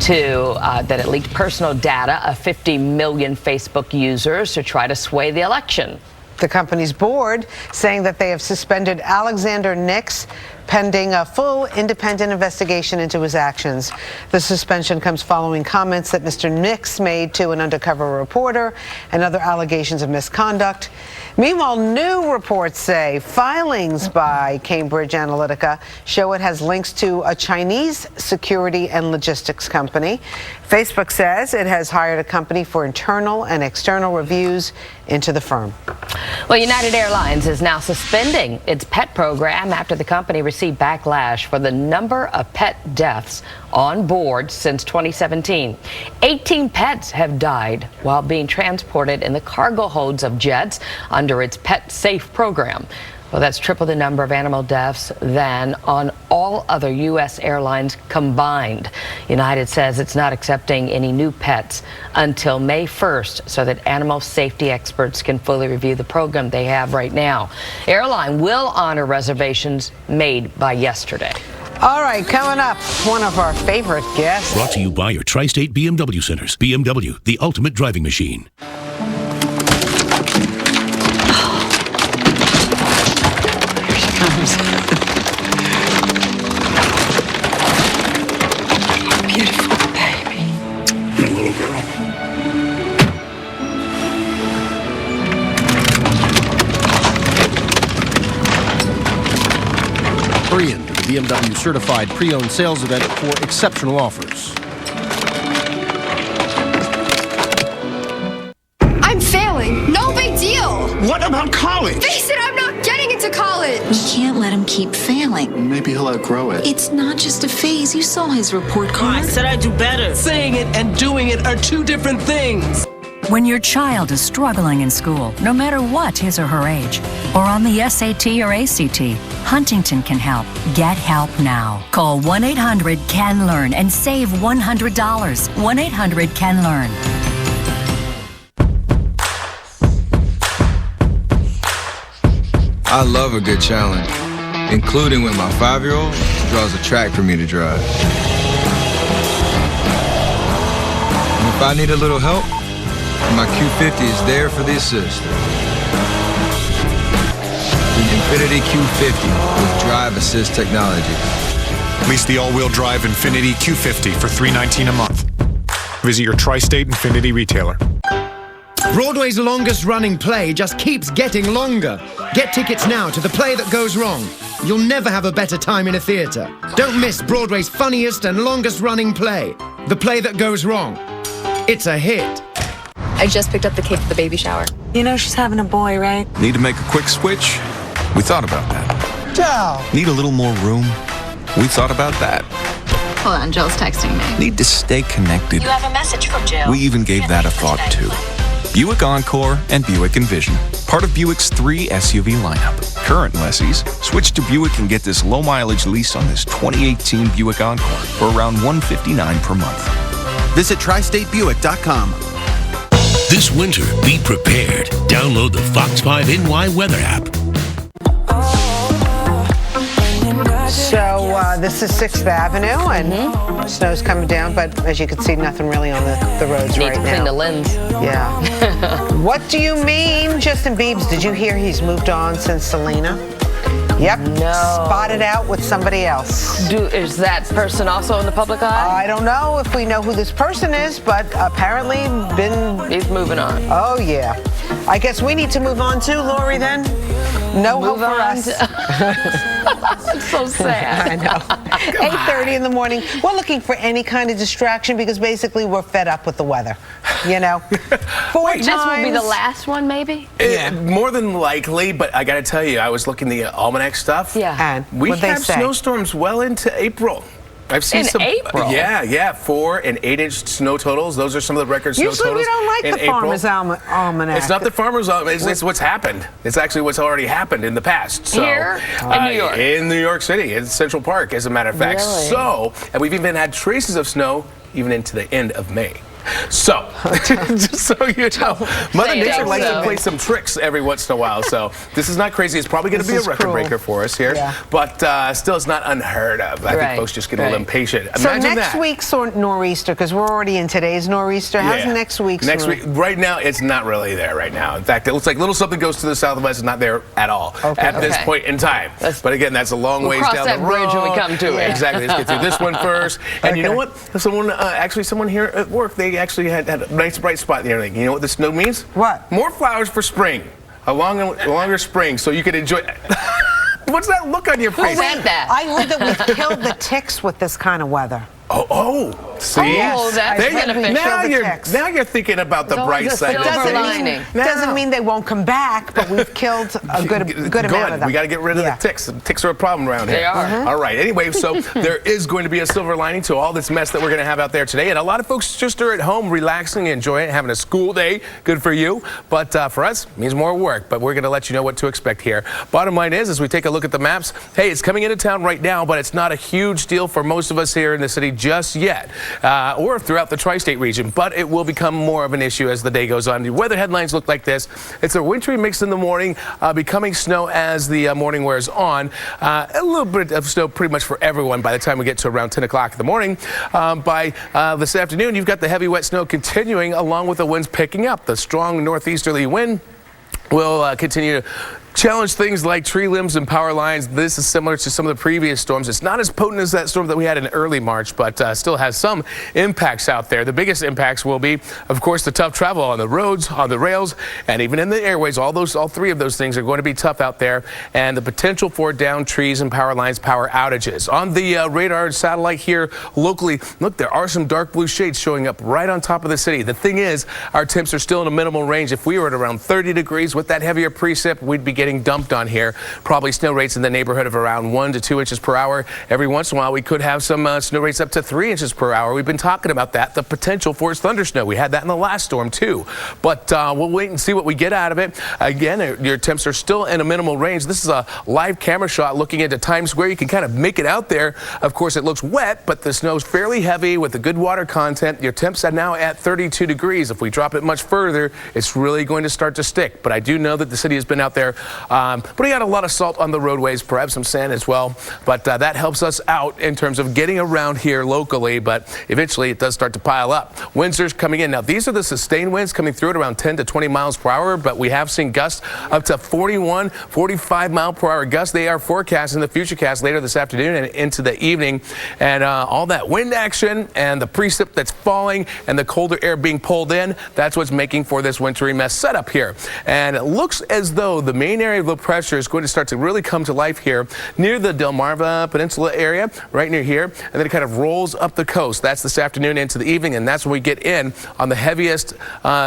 to that it leaked personal data of 50 million Facebook users to try to sway the election. The company's board saying that they have suspended Alexander Nix pending a full independent investigation into his actions. The suspension comes following comments that Mr. Nix made to an undercover reporter and other allegations of misconduct. Meanwhile, new reports say filings by Cambridge Analytica show it has links to a Chinese security and logistics company. Facebook says it has hired a company for internal and external reviews into the firm. Well, United Airlines is now suspending its pet program after the company received backlash for the number of pet deaths on board since 2017. 18 pets have died while being transported in the cargo holds of jets under its Pet Safe program. Well, that's triple the number of animal deaths than on all other U.S. airlines combined. United says it's not accepting any new pets until May 1st so that animal safety experts can fully review the program they have right now. Airline will honor reservations made by yesterday. All right, coming up, one of our favorite guests. Brought to you by your Tri-State BMW Centers. BMW, the ultimate driving machine. Beautiful baby. My little girl. Hurry in to the BMW certified pre-owned sales event for exceptional offers. I'm failing. No big deal. What about college? Face it, I'm not getting into college. We can't let him keep failing. Maybe he'll outgrow it. It's not just a phase. You saw his report card. I said I'd do better. Saying it and doing it are two different things. When your child is struggling in school, no matter what his or her age, or on the SAT or ACT, Huntington can help. Get help now. Call 1-800-CAN-LEARN and save $100. 1-800-CAN-LEARN. I love a good challenge, including when my 5-year-old draws a track for me to drive. And if I need a little help, my Q50 is there for the assist. The Infiniti Q50 with drive assist technology. Lease the all-wheel drive Infiniti Q50 for $319 a month. Visit your tri-state Infiniti retailer. Broadway's longest-running play just keeps getting longer. Get tickets now to The Play That Goes Wrong. You'll never have a better time in a theater. Don't miss Broadway's funniest and longest-running play, The Play That Goes Wrong. It's a hit. I just picked up the cake for the baby shower. You know she's having a boy, right? Need to make a quick switch? We thought about that. Ciao. Need a little more room? We thought about that. Hold on, Jill's texting me. Need to stay connected? You have a message from Jill. We even gave that a thought too. Buick Encore and Buick Envision, part of Buick's 3 SUV lineup. Current lessees, switch to Buick and get this low-mileage lease on this 2018 Buick Encore for around $159 per month. Visit tristatebuick.com. This winter, be prepared. Download the Fox 5 NY weather app. So this is 6th Avenue, and snow's coming down, but as you can see, nothing really on the roads right now. Need to clean the lens. Yeah. What do you mean, Justin Biebs? Did you hear he's moved on since Selena? Yep. No. Spotted out with somebody else. Is that person also in the public eye? I don't know if we know who this person is, but apparently he's moving on. Oh, yeah. I guess we need to move on too, Lori, then. No hope for us. It's so sad. I know. 8:30 in the morning. We're looking for any kind of distraction because basically we're fed up with the weather. You know? This will be the last one, maybe? More than likely, but I got to tell you, I was looking the almanac stuff. Yeah. And we what'd they have say? Snowstorms well into April. I've seen some. April? Yeah, 4 and 8-inch snow totals. Those are some of the record snow totals. Usually we don't like the Farmer's Almanac. It's not the Farmer's Almanac. It's what's happened. It's actually what's already happened in the past. So, here in New York? In New York City, in Central Park, as a matter of fact. Really? So, and we've even had traces of snow even into the end of May. So, just so you know, Mother Nature likes to play some tricks every once in a while. So, this is not crazy. It's probably going to be a record breaker for us here. Yeah. But still, it's not unheard of. I think folks just get a little impatient. So, next week's nor'easter, because we're already in today's nor'easter. How's next week's? Next week, right now, it's not really there right now. In fact, it looks like little something goes to the southwest. It's not there at all at this point in time. But again, that's a long ways down the road. We'll cross that bridge when we come to it. Exactly. Let's get through this one first. And you know what? Someone here at work, they actually had a nice bright spot and everything. You know what the snow means? What? More flowers for spring. A longer spring, so you can enjoy. What's that look on your face? Who said that? I heard that we've killed the ticks with this kind of weather. See? That's beneficial. Now you're thinking about the bright side. Doesn't mean they won't come back, but we've killed a good amount of them. We got to get rid of the ticks. The ticks are a problem around here. They are. All right. Anyway, so there is going to be a silver lining to all this mess that we're going to have out there today. And a lot of folks just are at home relaxing, enjoying it, having a school day. Good for you. But for us, it means more work. But we're going to let you know what to expect here. Bottom line is, as we take a look at the maps, hey, it's coming into town right now, but it's not a huge deal for most of us here in the city just yet, or throughout the tri-state region, but it will become more of an issue as the day goes on. The weather headlines look like this. It's a wintry mix in the morning, becoming snow as the morning wears on. A little bit of snow pretty much for everyone by the time we get to around 10 o'clock in the morning. By this afternoon, you've got the heavy wet snow continuing along with the winds picking up. The strong northeasterly wind will continue to challenge things like tree limbs and power lines. This is similar to some of the previous storms. It's not as potent as that storm that we had in early March, but still has some impacts out there. The biggest impacts will be, of course, the tough travel on the roads, on the rails, and even in the airways. All three of those things are going to be tough out there, and the potential for downed trees and power lines, power outages. On the radar satellite here locally, look, there are some dark blue shades showing up right on top of the city. The thing is, our temps are still in a minimal range. If we were at around 30 degrees with that heavier precip, we'd be getting dumped on here. Probably snow rates in the neighborhood of around 1 to 2 inches per hour. Every once in a while, we could have some snow rates up to 3 inches per hour. We've been talking about that, the potential for thunder snow. We had that in the last storm, too. But we'll wait and see what we get out of it. Again, your temps are still in a minimal range. This is a live camera shot looking into Times Square. You can kind of make it out there. Of course, it looks wet, but the snow's fairly heavy with a good water content. Your temps are now at 32 degrees. If we drop it much further, it's really going to start to stick. But I do know that the city has been out there putting out a lot of salt on the roadways, perhaps some sand as well. But that helps us out in terms of getting around here locally. But eventually, it does start to pile up. Winds are coming in. Now, these are the sustained winds coming through at around 10 to 20 miles per hour. But we have seen gusts up to 41, 45 mile per hour gusts. They are forecast in the futurecast later this afternoon and into the evening. And all that wind action and the precip that's falling and the colder air being pulled in, that's what's making for this wintry mess setup here. And it looks as though the main area of low pressure is going to start to really come to life here near the Delmarva Peninsula area, right near here. And then it kind of rolls up the coast. That's this afternoon into the evening, and that's when we get in on the heaviest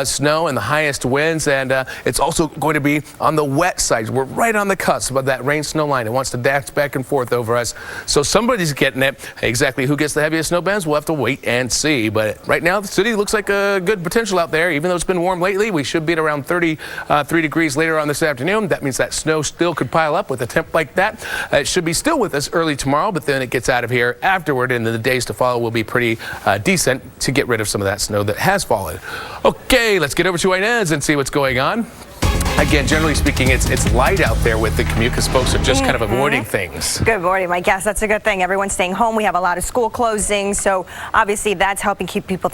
snow and the highest winds. And it's also going to be on the wet side. We're right on the cusp of that rain-snow line. It wants to dance back and forth over us. So somebody's getting it. Exactly who gets the heaviest snow bands, we'll have to wait and see. But right now, the city looks like a good potential out there. Even though it's been warm lately, we should be at around 33 degrees later on this afternoon. That means that snow still could pile up with a temp like that. It should be still with us early tomorrow, but then it gets out of here afterward, and the days to follow will be pretty decent to get rid of some of that snow that has fallen. Okay, let's get over to Inez and see what's going on. Again, generally speaking, it's light out there with the commute because folks are just kind of avoiding things. Good morning, Mike. Yes, that's a good thing. Everyone's staying home. We have a lot of school closings, so obviously that's helping keep people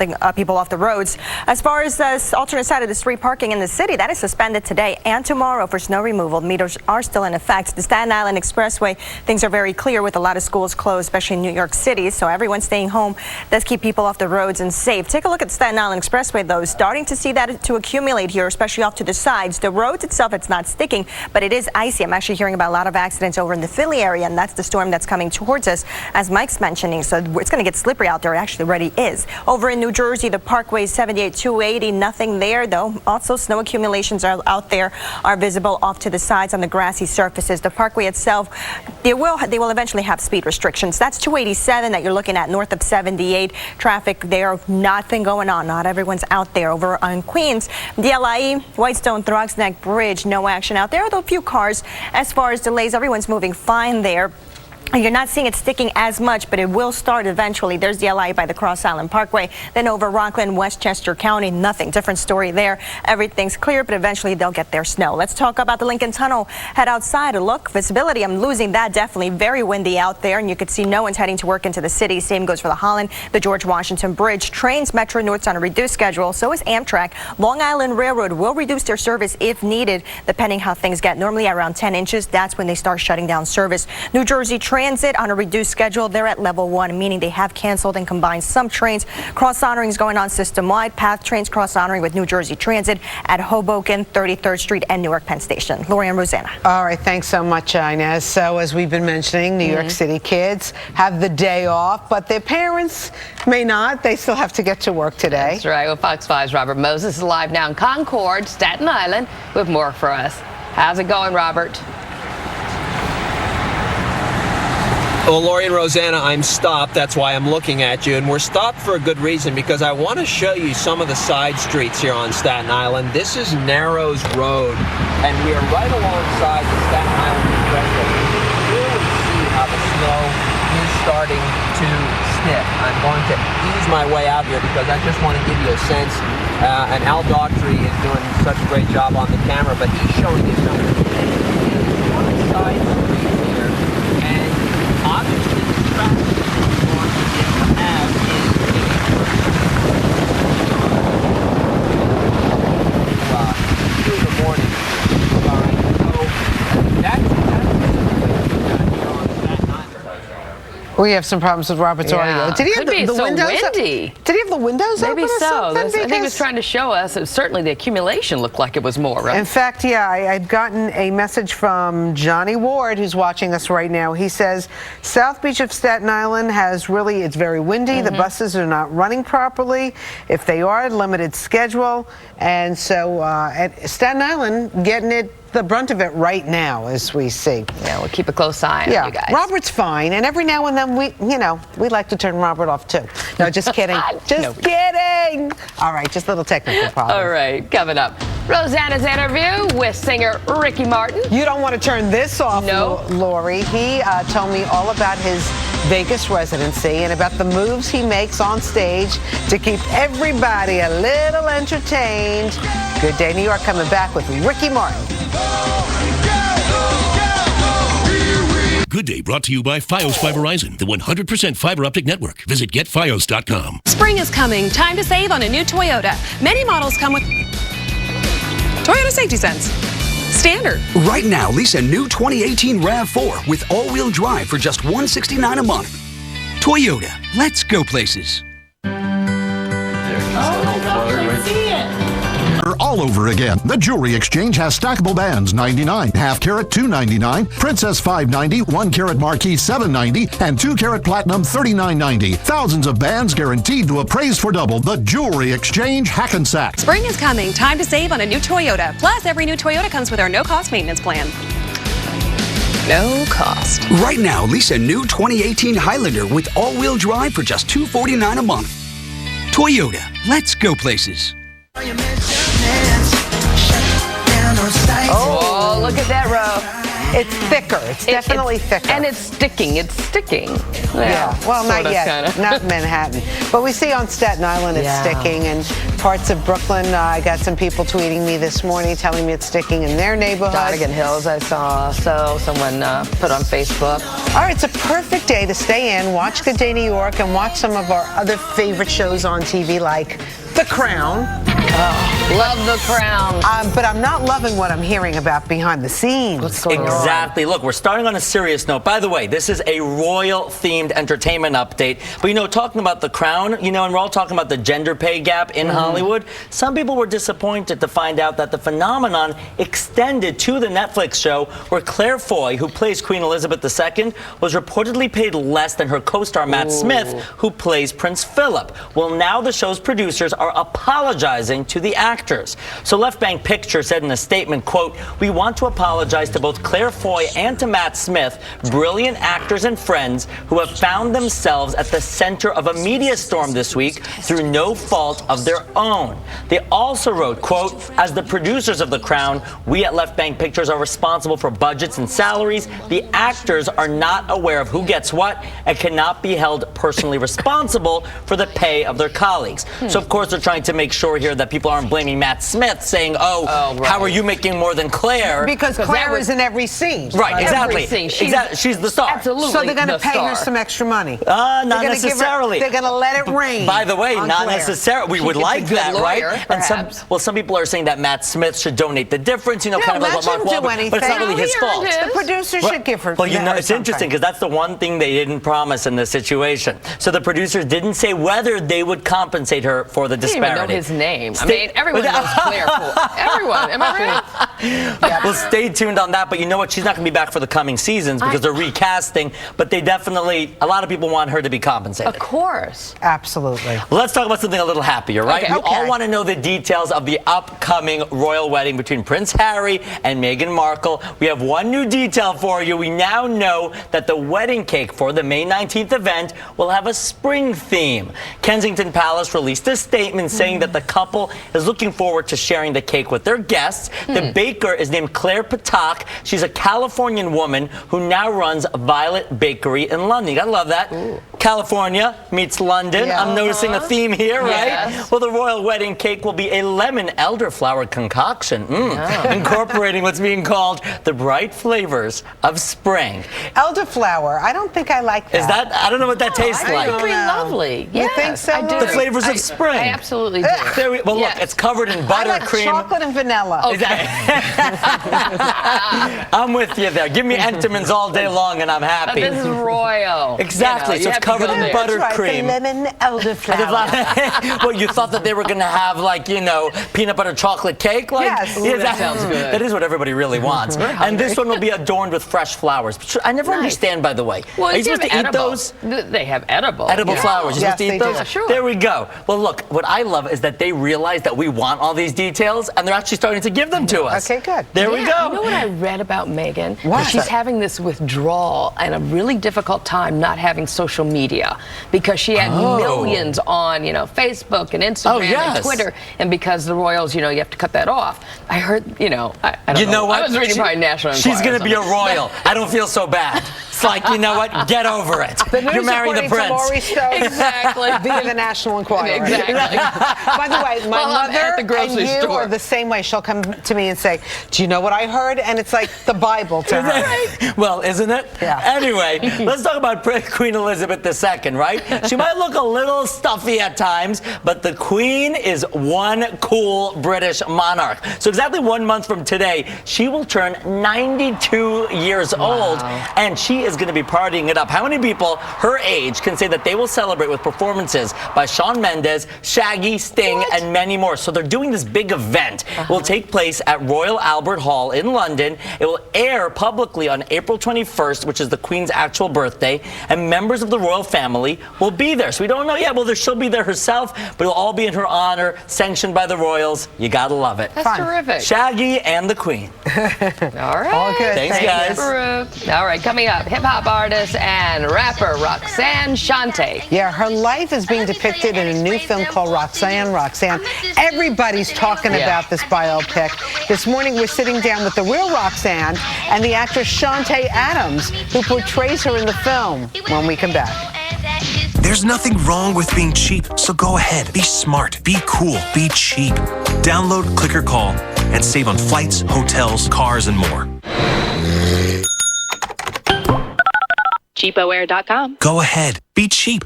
off the roads. As far as the alternate side of the street parking in the city, that is suspended today and tomorrow for snow removal. Meters are still in effect. The Staten Island Expressway, things are very clear with a lot of schools closed, especially in New York City, so everyone's staying home. Does keep people off the roads and safe. Take a look at the Staten Island Expressway, though. Starting to see that to accumulate here, especially off to the sides. The roads itself, it's not sticking, but it is icy. I'm actually hearing about a lot of accidents over in the Philly area, and that's the storm that's coming towards us, as Mike's mentioning. So it's going to get slippery out there. It actually already is. Over in New Jersey, the Parkway 78 280, nothing there, though. Also, snow accumulations are out there, are visible off to the sides on the grassy surfaces. The Parkway itself, they will eventually have speed restrictions. That's 287 that you're looking at north of 78. Traffic there, nothing going on. Not everyone's out there. Over on Queens, DLIE, Whitestone Throgs Neck Bridge, no action out there. Although a few cars. As far as delays, everyone's moving fine there. You're not seeing it sticking as much, but it will start eventually. There's the LI by the Cross Island Parkway. Then over Rockland, Westchester County, nothing. Different story there. Everything's clear, but eventually they'll get their snow. Let's talk about the Lincoln Tunnel. Head outside. Look, visibility, I'm losing that. Definitely very windy out there, and you can see no one's heading to work into the city. Same goes for the Holland, the George Washington Bridge. Trains, Metro North's on a reduced schedule. So is Amtrak. Long Island Railroad will reduce their service if needed, depending how things get. Normally around 10 inches, that's when they start shutting down service. New Jersey Transit on a reduced schedule. They're at level 1, meaning they have canceled and combined some trains. Cross-honoring is going on system-wide. Path trains cross-honoring with New Jersey Transit at Hoboken, 33rd Street, and Newark Penn Station. Lori and Rosanna. All right, thanks so much, Inez. So as we've been mentioning, New York City kids have the day off, but their parents may not. They still have to get to work today. That's right. Well, Fox 5's Robert Moses is live now in Concord, Staten Island, with more for us. How's it going, Robert? Well, Lori and Rosanna, I'm stopped. That's why I'm looking at you. And we're stopped for a good reason, because I want to show you some of the side streets here on Staten Island. This is Narrows Road, and we are right alongside the Staten Island Expressway. You can really see how the snow is starting to stick. I'm going to ease my way out here because I just want to give you a sense. And Al Daughtry is doing such a great job on the camera, but he's showing you some of the side streets here. And obviously, the traffic is going to have through the morning. All right, so that's we have some problems with Robert's audio. Did he have the so windows windy. Did he have the windows Maybe open or so. something? I think he was trying to show us that certainly the accumulation looked like it was more, right? In fact, yeah, I've gotten a message from Johnny Ward, who's watching us right now. He says, South Beach of Staten Island it's very windy. The buses are not running properly. If they are, limited schedule. And so at Staten Island, getting it the brunt of it right now, as we see. Yeah, we'll keep a close eye on you guys. Robert's fine, and every now and then we like to turn Robert off too. No, just kidding. Just kidding. All right, just a little technical problem. All right, coming up, Rosanna's interview with singer Ricky Martin. You don't want to turn this off, Lori. He told me all about his Vegas residency and about the moves he makes on stage to keep everybody a little entertained. Good Day New York coming back with Ricky Martin. Good Day brought to you by Fios by Verizon, the 100% fiber optic network. Visit getfios.com. Spring is coming. Time to save on a new Toyota. Many models come with Toyota Safety Sense. Standard. Right now, lease a new 2018 RAV4 with all-wheel drive for just $169 a month. Toyota, let's go places. All over again. The Jewelry Exchange has stackable bands $99, half carat $299, Princess $590, 1 carat marquise $790, and 2 carat platinum $39.90. Thousands of bands guaranteed to appraise for double. The Jewelry Exchange Hackensack. Spring is coming. Time to save on a new Toyota. Plus, every new Toyota comes with our no-cost maintenance plan. No cost. Right now, lease a new 2018 Highlander with all-wheel drive for just $249 a month. Toyota, let's go places. Oh, look at that row. It's thicker. It's definitely thicker. And it's sticking. It's sticking. Yeah. Well, not yet. Not Manhattan. But we see on Staten Island it's sticking, and parts of Brooklyn. I got some people tweeting me this morning telling me it's sticking in their neighborhood. Donegan Hills, I saw. So someone put on Facebook. All right, it's a perfect day to stay in, watch Good Day New York, and watch some of our other favorite shows on TV, like The Crown. Oh, love The Crown. But I'm not loving what I'm hearing about behind the scenes. What's going on? Exactly. Look, we're starting on a serious note. By the way, this is a royal-themed entertainment update. But, talking about The Crown, and we're all talking about the gender pay gap in Hollywood, some people were disappointed to find out that the phenomenon extended to the Netflix show where Claire Foy, who plays Queen Elizabeth II, was reportedly paid less than her co-star Matt Smith, who plays Prince Philip. Well, now the show's producers are apologizing to the actors. So Left Bank Pictures said in a statement, quote, "We want to apologize to both Claire Foy and to Matt Smith, brilliant actors and friends who have found themselves at the center of a media storm this week through no fault of their own." They also wrote, quote, "As the producers of The Crown, we at Left Bank Pictures are responsible for budgets and salaries. The actors are not aware of who gets what and cannot be held personally responsible for the pay of their colleagues." So, of course, they're trying to make sure here that people aren't blaming Matt Smith, saying, how are you making more than Claire? Because Claire is in every scene. Right, exactly. Every scene. She's the star. Absolutely. So they're going to pay her some extra money. Not necessarily. They're going to let it rain. By the way, not necessarily. We would like that, lawyer, right? Perhaps. And some people are saying that Matt Smith should donate the difference, kind of like what Mark Wahlberg. But it's not really his fault. The producer should give her. Well, it's interesting because that's the one thing they didn't promise in this situation. So the producers didn't say whether they would compensate her for the disparity. I don't even know his name. I mean, everyone knows Claire Foy. Everyone. Am I right? Well, stay tuned on that. But you know what? She's not going to be back for the coming seasons because they're recasting. But they definitely, a lot of people want her to be compensated. Of course. Absolutely. Let's talk about something a little happier, right? Okay. We all want to know the details of the upcoming royal wedding between Prince Harry and Meghan Markle. We have one new detail for you. We now know that the wedding cake for the May 19th event will have a spring theme. Kensington Palace released a statement saying that the couple is looking forward to sharing the cake with their guests. The baker is named Claire Patak. She's a Californian woman who now runs Violet Bakery in London. You gotta love that. California meets London. Yeah. I'm noticing a theme here, right? Yes. Well, the royal wedding cake will be a lemon elderflower concoction, incorporating what's being called the bright flavors of spring. Elderflower. I don't think I like that. Is that? I don't know what that tastes like. It would be lovely. You think so? I do. The flavors of spring. I absolutely do. Well, look, it's covered in I like buttercream. chocolate and vanilla. I'm with you there. Give me Entenmann's all day long and I'm happy. This is royal. Exactly. So it's covered in buttercream. Lemon elderflower. Well, you thought that they were going to have peanut butter chocolate cake? Yes. That sounds good. That is what everybody really wants. And this one will be adorned with fresh flowers. I never understand, by the way. Well, are you supposed to eat those? They have edible. Edible flowers. You're supposed to eat those? Sure. There we go. Well, look, what I love is that they really realize that we want all these details, and they're actually starting to give them to us. Okay, good. There we go. You know what I read about Meghan? What? She's having this withdrawal and a really difficult time not having social media because she had millions on, Facebook and Instagram and Twitter, and because the royals, you have to cut that off. I heard, I don't know. What? I was reading probably National Enquirer. She's going to be a royal. I don't feel so bad. It's like, you know what? Get over it. You're marrying the prince. Lori Stokes, exactly. Via the National Enquirer. Exactly. By the way, my mother at the grocery and you store are the same way. She'll come to me and say, "Do you know what I heard?" And it's like the Bible to her. Well, isn't it? Yeah. Anyway, let's talk about Queen Elizabeth II, right? She might look a little stuffy at times, but the Queen is one cool British monarch. So exactly 1 month from today, she will turn 92 years old, and she is going to be partying it up. How many people her age can say that they will celebrate with performances by Shawn Mendes, Shaggy, Sting, and many more? So they're doing this big event. It will take place at Royal Albert Hall in London. It will air publicly on April 21st, which is the Queen's actual birthday, and members of the royal family will be there. So we don't know yet whether she'll be there herself, but it'll all be in her honor, sanctioned by the royals. You gotta love it. That's terrific. Shaggy and the Queen. All right. All good. Thanks, guys. All right, coming up, hip-hop artist and rapper Roxanne Shante. Yeah, her life is being depicted in a new film called Roxanne. Everybody's talking about this biopic. This morning, we're sitting down with the real Roxanne and the actress Shante Adams, who portrays her in the film, when we come back. There's nothing wrong with being cheap, so go ahead. Be smart, be cool, be cheap. Download, click or call, and save on flights, hotels, cars, and more. CheapOair.com. Go ahead, be cheap.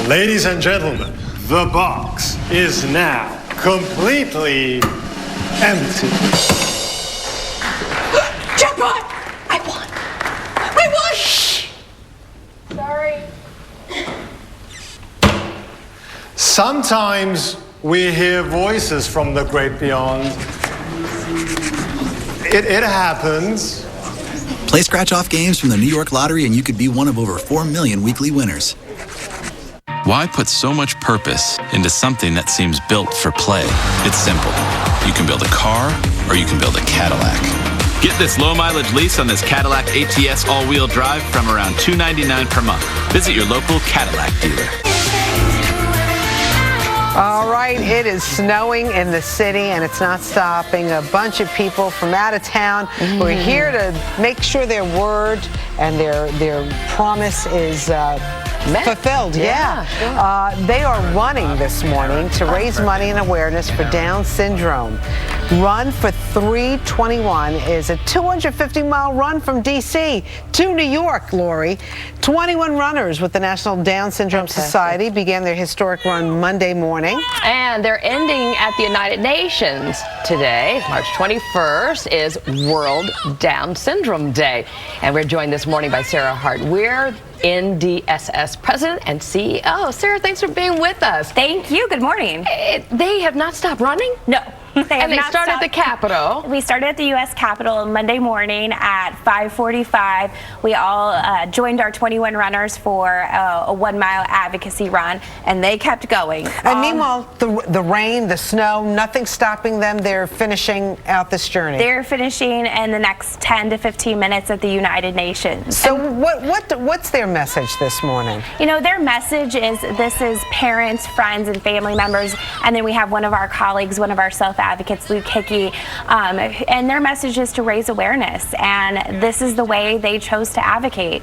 Ladies and gentlemen, the box is now completely empty. Jackpot! I won! We won! Shh! Sorry. Sometimes we hear voices from the great beyond. It happens. Play scratch-off games from the New York Lottery and you could be one of over 4 million weekly winners. Why put so much purpose into something that seems built for play? It's simple. You can build a car or you can build a Cadillac. Get this low-mileage lease on this Cadillac ATS all-wheel drive from around $299 per month. Visit your local Cadillac dealer. All right, it is snowing in the city, and it's not stopping. A bunch of people from out of town who are here to make sure their word and their promise is fulfilled. Yeah. Sure. They are running this morning to raise money and awareness for Down syndrome. Run for 321 is a 250-mile run from D.C. to New York, Lori. 21 runners with the National Down Syndrome Society began their historic run Monday morning. And they're ending at the United Nations today. March 21st is World Down Syndrome Day. And we're joined this morning by Sarah Hart. We're NDSS President and CEO. Sarah, thanks for being with us. Thank you. Good morning. They have not stopped running? No. And they started at the Capitol. We started at the U.S. Capitol Monday morning at 5:45. We all joined our 21 runners for a 1 mile advocacy run, and they kept going. And meanwhile, the rain, the snow, nothing stopping them. They're finishing out this journey. They're finishing in the next 10 to 15 minutes at the United Nations. So what's their message this morning? You know, their message is this is parents, friends, and family members, and then we have one of our colleagues, one of our self-advocates, Luke Hickey, and their message is to raise awareness, and this is the way they chose to advocate.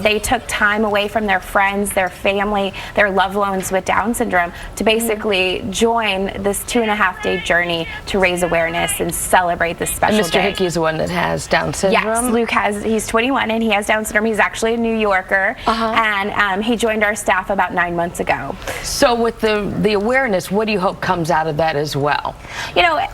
They took time away from their friends, their family, their loved ones with Down syndrome to basically join this 2.5-day journey to raise awareness and celebrate this special day. And Mr. Hickey is the one that has Down syndrome? Yes, Luke he's 21 and he has Down syndrome. He's actually a New Yorker, and he joined our staff about 9 months ago. So with the awareness, what do you hope comes out of that as well? You know,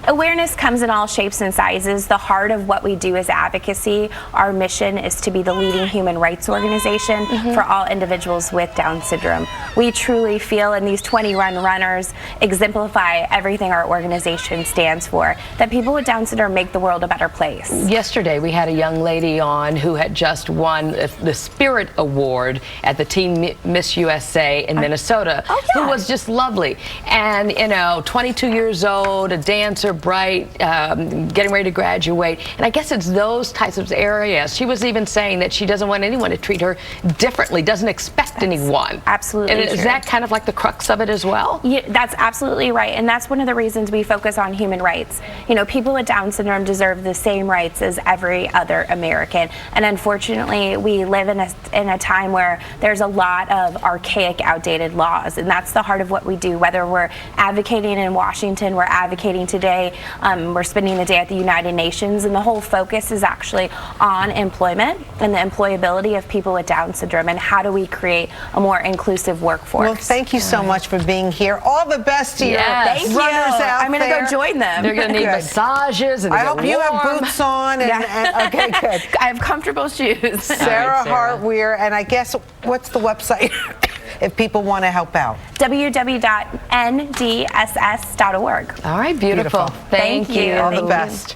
awareness comes in all shapes and sizes. The heart of what we do is advocacy. Our mission is to be the leading human rights organization for all individuals with Down syndrome. We truly feel, and these 20 runners exemplify everything our organization stands for, that people with Down syndrome make the world a better place. Yesterday, we had a young lady on who had just won the Spirit Award at the Teen Miss USA in Minnesota, who was just lovely. And, you know, 22 years old, a dancer, bright, getting ready to graduate. And I guess it's those types of areas. She was even saying that she doesn't want anyone to treat her differently, doesn't expect anyone. Absolutely. And is true. that kind of like the crux of it as well? Yeah, that's absolutely right. And that's one of the reasons we focus on human rights. You know, people with Down syndrome deserve the same rights as every other American. And unfortunately, we live in a time where there's a lot of archaic, outdated laws. And that's the heart of what we do, whether we're advocating in Washington, we're advocating today, we're spending the day at the United Nations, and the whole focus is actually on employment and the employability of people with Down syndrome and how do we create a more inclusive workforce. Well, thank you so much for being here. All the best to your runners out I'm going to go join them. They're going to need massages. And I hope you have boots on. And okay, good. I have comfortable shoes. Sarah Hartweir, and I guess, what's the website if people want to help out? www.ndss.org. All right, beautiful. Thank you. All the best.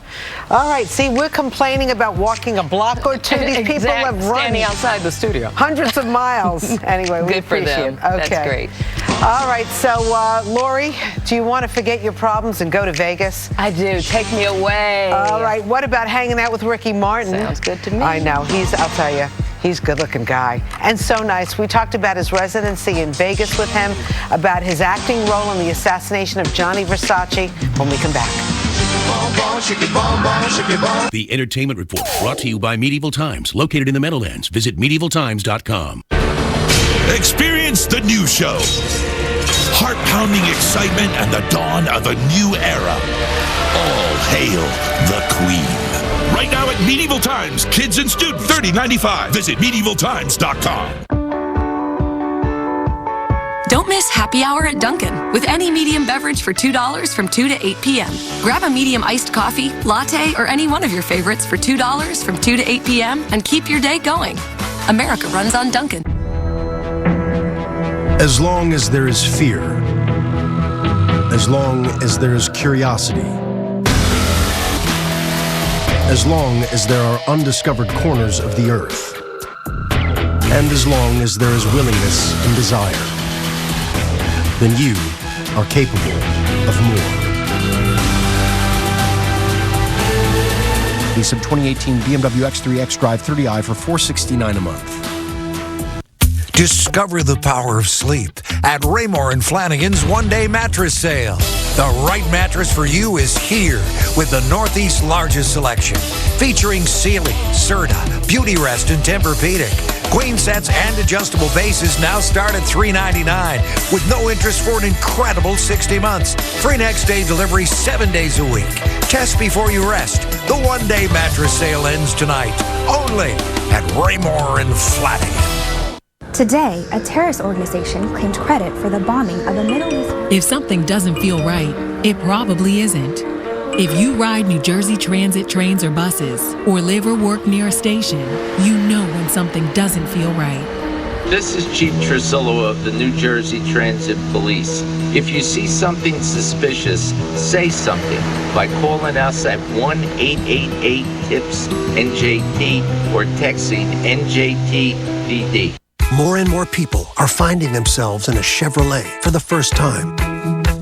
All right, see, we're complaining about walking a block or two. These people have run standing outside the studio hundreds of miles. Anyway, we Good for appreciate them. it. Okay. That's great. All right, so Lori, do you want to forget your problems and go to Vegas? I do. Take me away. All right, what about hanging out with Ricky Martin? Sounds good to me. I know. I'll tell you, he's a good-looking guy and so nice. We talked about his residency in Vegas with him, about his acting role in the assassination of Gianni Versace when we come back. The Entertainment Report, brought to you by Medieval Times, located in the Meadowlands. Visit MedievalTimes.com. Experience the new show. Heart-pounding excitement and the dawn of a new era. All hail the Queen. Right now at Medieval Times, kids and student $30.95. Visit MedievalTimes.com. Don't miss happy hour at Dunkin' with any medium beverage for $2 from 2 to 8 p.m. Grab a medium iced coffee, latte, or any one of your favorites for $2 from 2 to 8 p.m. and keep your day going. America runs on Dunkin'. As long as there is fear, as long as there is curiosity, as long as there are undiscovered corners of the earth, and as long as there is willingness and desire, then you are capable of more. Lease of 2018 BMW X3 xDrive 30i for $469 a month. Discover the power of sleep at Raymore and Flanagan's one-day mattress sale. The right mattress for you is here with the Northeast's largest selection, featuring Sealy, Serta, Beauty Rest, and Tempur-Pedic. Queen sets and adjustable bases now start at $399 with no interest for an incredible 60 months. Free next day delivery 7 days a week. Test before you rest. The one-day mattress sale ends tonight, only at Raymore and Flanagan. Today, a terrorist organization claimed credit for the bombing of a Middle East. If something doesn't feel right, it probably isn't. If you ride New Jersey Transit trains or buses, or live or work near a station, you know when something doesn't feel right. This is Chief Tresillo of the New Jersey Transit Police. If you see something suspicious, say something by calling us at 1-888-TIPS-NJT or texting NJTDD. More and more people are finding themselves in a Chevrolet for the first time.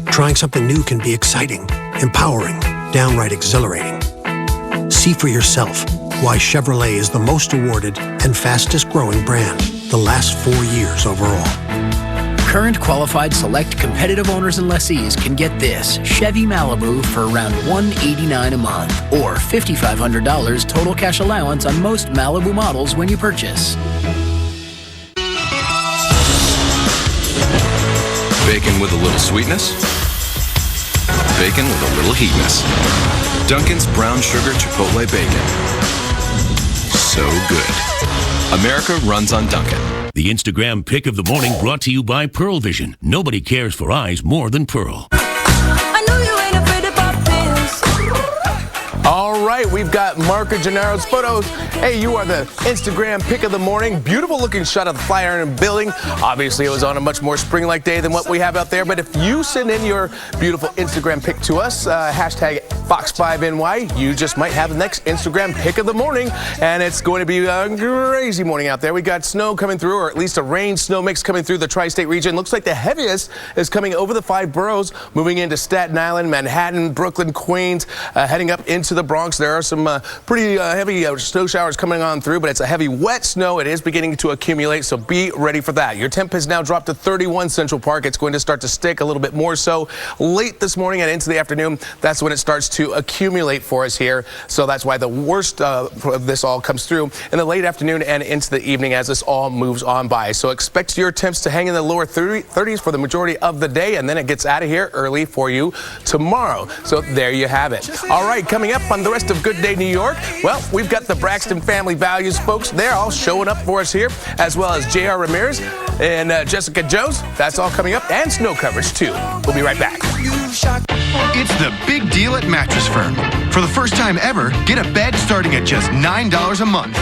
Trying something new can be exciting, empowering, downright exhilarating. See for yourself why Chevrolet is the most awarded and fastest growing brand the last 4 years overall. Current qualified select competitive owners and lessees can get this Chevy Malibu for around $189 a month or $5,500 total cash allowance on most Malibu models when you purchase. Bacon with a little sweetness. Bacon with a little heatness. Dunkin's Brown Sugar Chipotle Bacon. So good. America runs on Dunkin'. The Instagram pic of the morning brought to you by Pearl Vision. Nobody cares for eyes more than Pearl. I know you ain't afraid right, we've got Marco Gennaro's photos. Hey, you are the Instagram pick of the morning. Beautiful looking shot of the Flatiron building. Obviously, it was on a much more spring-like day than what we have out there. But if you send in your beautiful Instagram pic to us, hashtag Fox5NY, you just might have the next Instagram pick of the morning. And it's going to be a crazy morning out there. We got snow coming through, or at least a rain-snow mix coming through the tri-state region. Looks like the heaviest is coming over the 5 boroughs, moving into Staten Island, Manhattan, Brooklyn, Queens, heading up into the Bronx. There are some pretty heavy snow showers coming on through, but it's a heavy wet snow. It is beginning to accumulate, so be ready for that. Your temp has now dropped to 31 Central Park. It's going to start to stick a little bit more so late this morning and into the afternoon. That's when it starts to accumulate for us here. So that's why the worst of this all comes through in the late afternoon and into the evening as this all moves on by. So expect your temps to hang in the lower 30s for the majority of the day, and then it gets out of here early for you tomorrow. So there you have it. All right, coming up on the rest of Good Day New York, well, we've got the Braxton Family Values folks. They're all showing up for us here, as well as J.R. Ramirez and Jessica Jones. That's all coming up, and snow coverage too. We'll be right back. It's the big deal at Mattress Firm. For the first time ever, get a bed starting at just $9 a month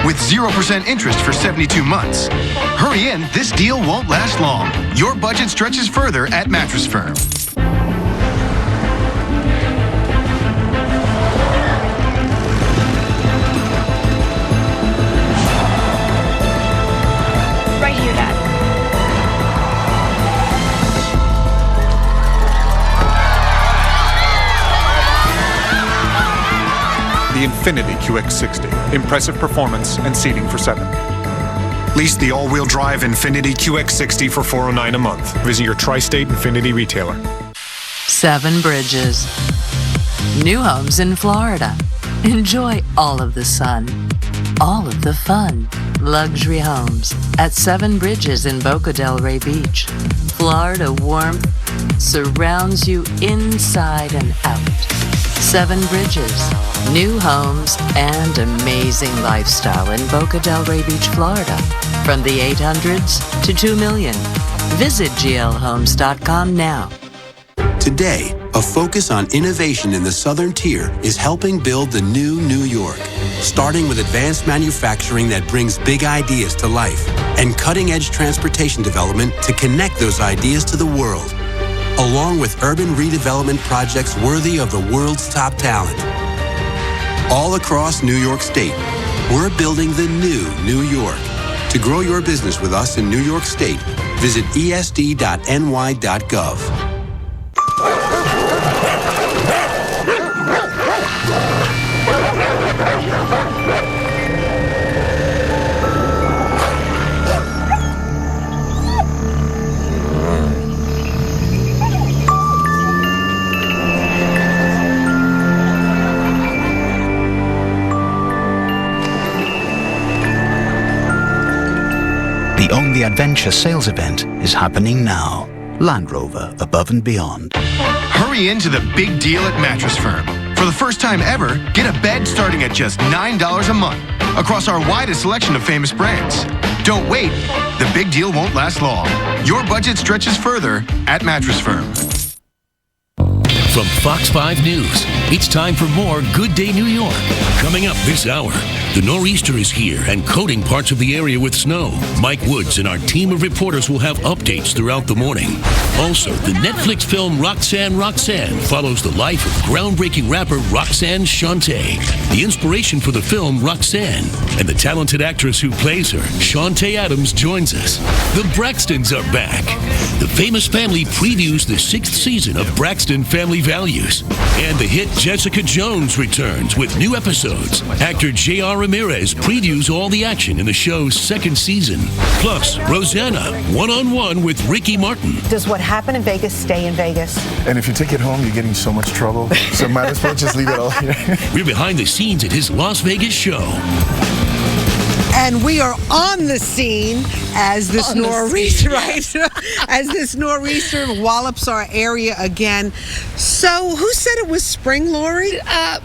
with 0% interest for 72 months. Hurry in, this deal won't last long. Your budget stretches further at Mattress Firm. Right here, Dad. The Infiniti QX60. Impressive performance and seating for 7. Lease the all-wheel drive Infiniti QX60 for $409 a month. Visit your tri-state Infiniti retailer. 7 Bridges. New homes in Florida. Enjoy all of the sun, all of the fun. Luxury homes at 7 Bridges in Boca Del Rey Beach. Florida warmth surrounds you inside and out. 7 Bridges. New homes and amazing lifestyle in Boca Del Rey Beach, Florida. From the 800s to 2 million. Visit glhomes.com now. Today, a focus on innovation in the Southern Tier is helping build the new New York. Starting with advanced manufacturing that brings big ideas to life and cutting-edge transportation development to connect those ideas to the world. Along with urban redevelopment projects worthy of the world's top talent. All across New York State, we're building the new New York. To grow your business with us in New York State, visit esd.ny.gov. The Own the Adventure sales event is happening now. Land Rover, above and beyond. Hurry into the big deal at Mattress Firm. For the first time ever, get a bed starting at just $9 a month across our widest selection of famous brands. Don't wait, the big deal won't last long. Your budget stretches further at Mattress Firm. From Fox 5 News, it's time for more Good Day New York. Coming up this hour, the nor'easter is here and coating parts of the area with snow. Mike Woods and our team of reporters will have updates throughout the morning. Also, the Netflix film Roxanne, Roxanne follows the life of groundbreaking rapper Roxanne Shante. The inspiration for the film, Roxanne, and the talented actress who plays her, Shantae Adams, joins us. The Braxtons are back. The famous family previews the 6th season of Braxton Family Values. And the hit Jessica Jones returns with new episodes. Actor J.R. Ramirez previews all the action in the show's 2nd season. Plus, Rosanna, one-on-one with Ricky Martin. Does what happened in Vegas stay in Vegas? And if you take it home, you're getting so much trouble. So might as well just leave it all here. We're behind the scenes at his Las Vegas show. And we are on the scene as this nor'easter, right? As this nor'easter wallops our area again. So, who said it was spring, Lori?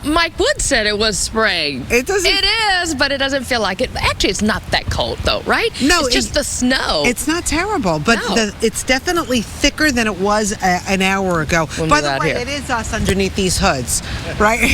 Mike Wood said it was spring. It doesn't. It is, but it doesn't feel like it. Actually, it's not that cold, though, right? No, it's just the snow. It's not terrible, but it's definitely thicker than it was an hour ago. By the way, it is us underneath these hoods, right?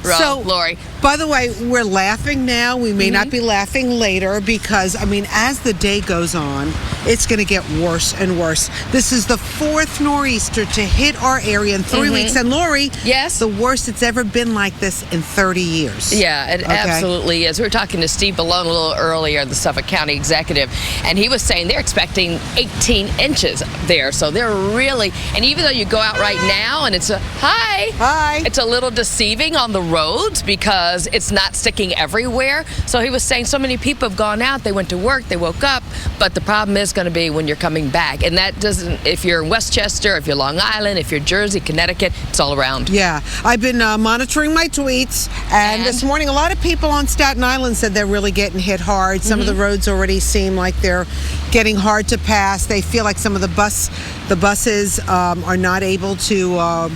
So, Lori. By the way, we're laughing now. We may not be laughing later because, I mean, as the day goes on, it's going to get worse and worse. This is the fourth nor'easter to hit our area in 3 weeks. And Lori, yes, the worst it's ever been like this in 30 years. Yeah, it absolutely is. We were talking to Steve Ballone a little earlier, the Suffolk County executive, and he was saying they're expecting 18 inches there. So they're really, and even though you go out right now and it's it's a little deceiving on the roads because it's not sticking everywhere. So he was saying so many people have gone out, they went to work, they woke up, but the problem is going to be when you're coming back. And that doesn't, if you're in Westchester, if you're Long Island, if you're Jersey, Connecticut, it's all around. Yeah, I've been monitoring my tweets, and this morning a lot of people on Staten Island said they're really getting hit hard. Some of the roads already seem like they're getting hard to pass. They feel like some of the buses are not able to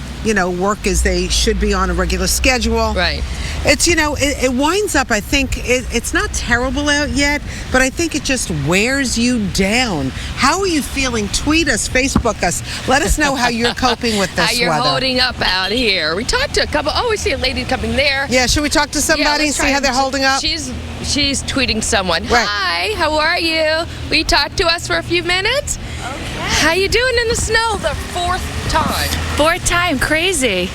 work as they should be on a regular schedule. Right. It's, it winds up, I think, it's not terrible out yet, but I think it just wears you down. How are you feeling? Tweet us, Facebook us. Let us know how you're coping with this how you're weather. holding up out here. We talked to a couple, we see a lady coming there. Yeah, should we talk to somebody and see how they're holding up? She's tweeting someone. Right. Hi, how are you? Will you talk to us for a few minutes? Okay. How you doing in the snow? The fourth time. Fourth time, crazy.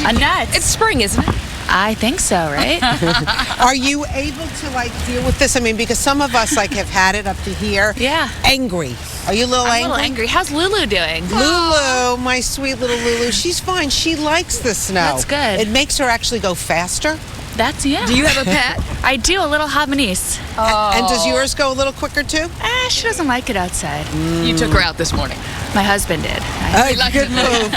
Nuts. It's spring, isn't it? I think so, right? Are you able to deal with this? I mean, because some of us have had it up to here. Yeah. Angry. Are you a little angry? I'm a little angry. How's Lulu doing? Lulu, my sweet little Lulu, she's fine. She likes the snow. That's good. It makes her actually go faster. Do you have a pet? I do, a little Havanese. Oh. And does yours go a little quicker too? She doesn't like it outside. You took her out this morning. My husband did. Good move.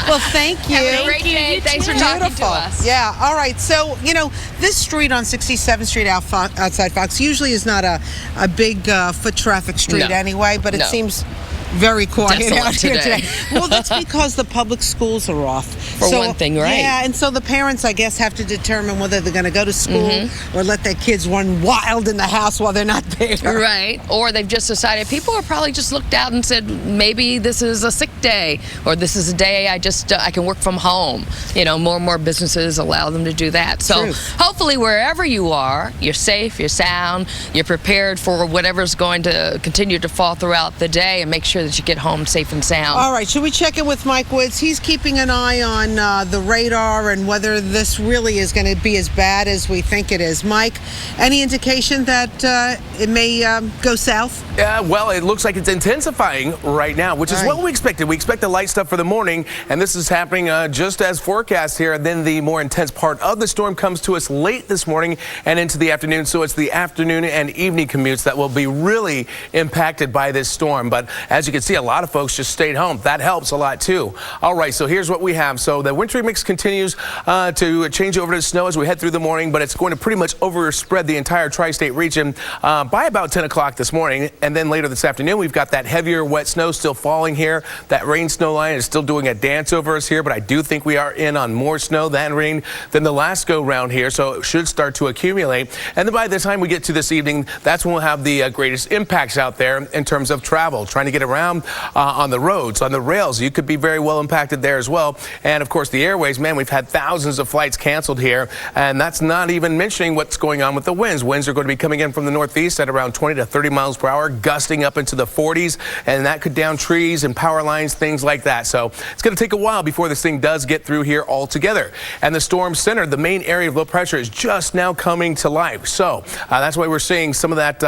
Well, thank you. Have a great day. Thanks for talking to us. Yeah, all right. So, this street on 67th Street outside Fox usually is not a big foot traffic street anyway, but it seems very quiet out here today. Well, that's because the public schools are off. For one thing, right? Yeah, and so the parents, I guess, have to determine whether they're going to go to school or let their kids run wild in the house while they're not there. Right. Or they've just decided, people have probably just looked out and said, maybe this is a sick day, or this is a day I can work from home. More and more businesses allow them to do that. So hopefully wherever you are, you're safe, you're sound, you're prepared for whatever's going to continue to fall throughout the day, and make sure that you get home safe and sound. All right, should we check in with Mike Woods? He's keeping an eye on the radar and whether this really is going to be as bad as we think it is. Mike, any indication that it may go south? Yeah, well, it looks like it's intensifying right now, which is what we expected. We expect the light stuff for the morning, and this is happening just as forecast here. And then the more intense part of the storm comes to us late this morning and into the afternoon. So it's the afternoon and evening commutes that will be really impacted by this storm. But as you can see, a lot of folks just stayed home. That helps a lot too. All right, so here's what we have. So the wintry mix continues to change over to snow as we head through the morning, but it's going to pretty much overspread the entire tri-state region by about 10 o'clock this morning. And then later this afternoon, we've got that heavier wet snow still falling here. That rain snow line is still doing a dance over us here, but I do think we are in on more snow than rain than the last go round here, so it should start to accumulate. And then by the time we get to this evening, that's when we'll have the greatest impacts out there in terms of travel, trying to get around on the roads, on the rails. You could be very well impacted there as well. And of course, the airways, man, we've had thousands of flights canceled here, and that's not even mentioning what's going on with the winds. Winds are going to be coming in from the northeast at around 20 to 30 miles per hour, gusting up into the 40s, and that could down trees and power lines, things like that. So it's going to take a while before this thing does get through here altogether. And the storm center, the main area of low pressure, is just now coming to life. So that's why we're seeing some of that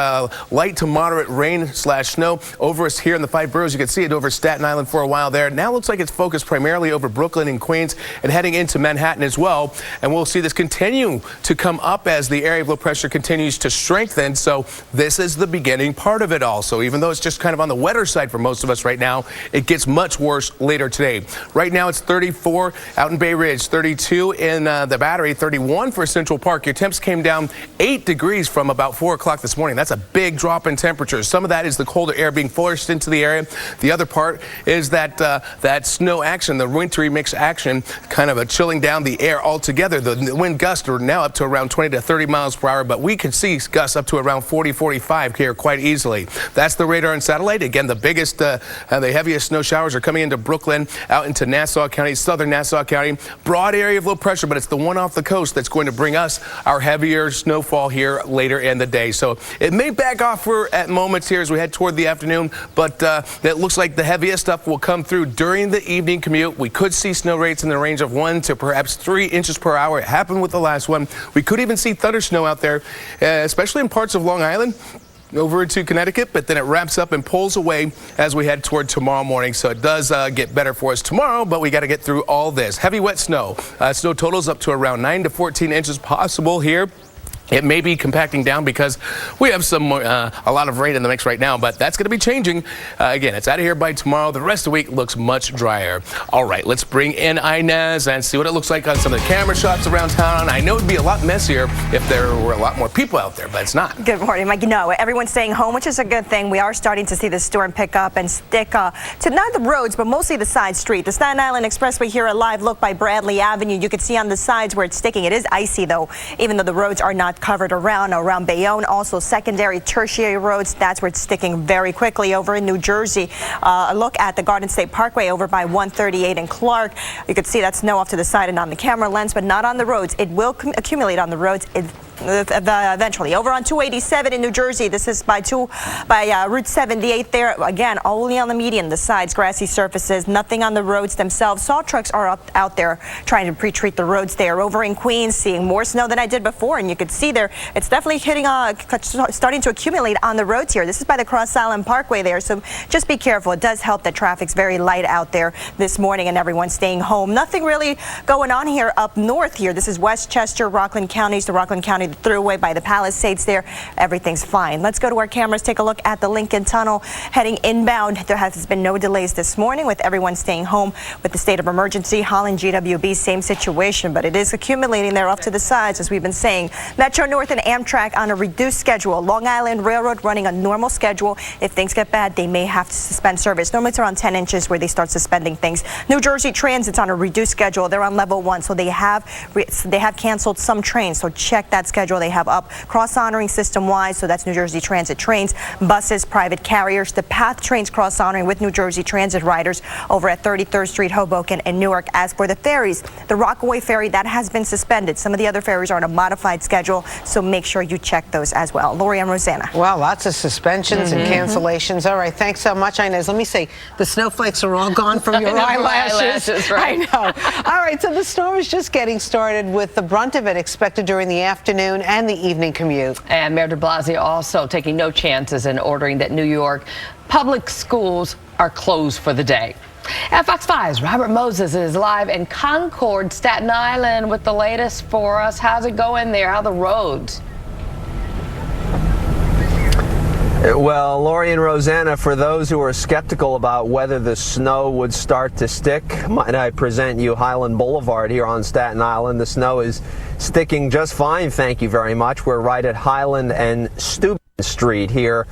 light to moderate rain / snow over us here in the 5 boroughs. You can see it over Staten Island for a while there. Now it looks like it's focused primarily over Brooklyn and Queens and heading into Manhattan as well. And we'll see this continue to come up as the area of low pressure continues to strengthen. So this is the beginning part of it all. So even though it's just kind of on the wetter side for most of us right now, it gets much worse later today. Right now it's 34 out in Bay Ridge, 32 in the Battery, 31 for Central Park. Your temps came down 8 degrees from about 4 o'clock this morning. That's a big drop in temperatures. Some of that is the colder air being forced into the area. The other part is that that snow action, the wintry mix action, kind of chilling down the air altogether. The wind gusts are now up to around 20 to 30 miles per hour, but we can see gusts up to around 40, 45 here quite easily. That's the radar and satellite. Again, the biggest, the heaviest snow showers are coming into Brooklyn, out into Nassau County, southern Nassau County. Broad area of low pressure, but it's the one off the coast that's going to bring us our heavier snowfall here later in the day. So it may back off at moments here as we head toward the afternoon, but it looks like the heaviest stuff will come through during the evening commute. We could see snow rates in the range of 1 to perhaps 3 inches per hour. It happened with the last one. We could even see thunder snow out there, especially in parts of Long Island over into Connecticut, but then it wraps up and pulls away as we head toward tomorrow morning. So it does get better for us tomorrow, but we got to get through all this. Heavy wet snow. Snow totals up to around 9 to 14 inches possible here. It may be compacting down because we have a lot of rain in the mix right now, but that's going to be changing. Again, it's out of here by tomorrow. The rest of the week looks much drier. All right, let's bring in Inez and see what it looks like on some of the camera shots around town. I know it'd be a lot messier if there were a lot more people out there, but it's not. Good morning, Mike. No, everyone's staying home, which is a good thing. We are starting to see the storm pick up and stick to not the roads, but mostly the side street. The Staten Island Expressway here, a live look by Bradley Avenue. You can see on the sides where it's sticking. It is icy, though, even though the roads are not covered around Bayonne. Also secondary, tertiary roads, that's where it's sticking very quickly. Over in New Jersey, a look at the Garden State Parkway over by 138 and Clark. You can see that snow off to the side and on the camera lens, but not on the roads. It will accumulate on the roads eventually. Over on 287 in New Jersey, this is by Route 78 there. Again, only on the median, the sides, grassy surfaces, nothing on the roads themselves. Salt trucks are out there trying to pre-treat the roads there. Over in Queens, seeing more snow than I did before, and you could see there, it's definitely starting to accumulate on the roads here. This is by the Cross Island Parkway there, so just be careful. It does help that traffic's very light out there this morning and everyone's staying home. Nothing really going on here up north here. This is Westchester, Rockland counties, the Rockland County Thruway by the Palisades there. Everything's fine. Let's go to our cameras, take a look at the Lincoln Tunnel heading inbound. There has been no delays this morning with everyone staying home with the state of emergency. Holland GWB, same situation, but it is accumulating there off to the sides, as we've been saying. Metro North and Amtrak on a reduced schedule. Long Island Railroad running a normal schedule. If things get bad, they may have to suspend service. Normally it's around 10 inches where they start suspending things. New Jersey Transit's on a reduced schedule. They're on level 1, so they have canceled some trains, so check that schedule they have up. Cross-honoring system-wide, so that's New Jersey Transit trains, buses, private carriers. The PATH trains cross-honoring with New Jersey Transit riders over at 33rd Street, Hoboken, and Newark. As for the ferries, the Rockaway Ferry, that has been suspended. Some of the other ferries are on a modified schedule, so make sure you check those as well. Lori and Rosanna. Wow, lots of suspensions and cancellations. All right, thanks so much, Inez. Let me see. The snowflakes are all gone from your eyelashes. Right. I know. All right, so the storm is just getting started with the brunt of it expected during the afternoon and the evening commute. And Mayor de Blasio also taking no chances in ordering that New York public schools are closed for the day. At Fox 5's Robert Moses is live in Concord, Staten Island with the latest for us. How's it going there? How are the roads? Well, Lori and Rosanna, for those who are skeptical about whether the snow would start to stick, might I present you Highland Boulevard here on Staten Island. The snow is sticking just fine, thank you very much. We're right at Highland and Steuben Street here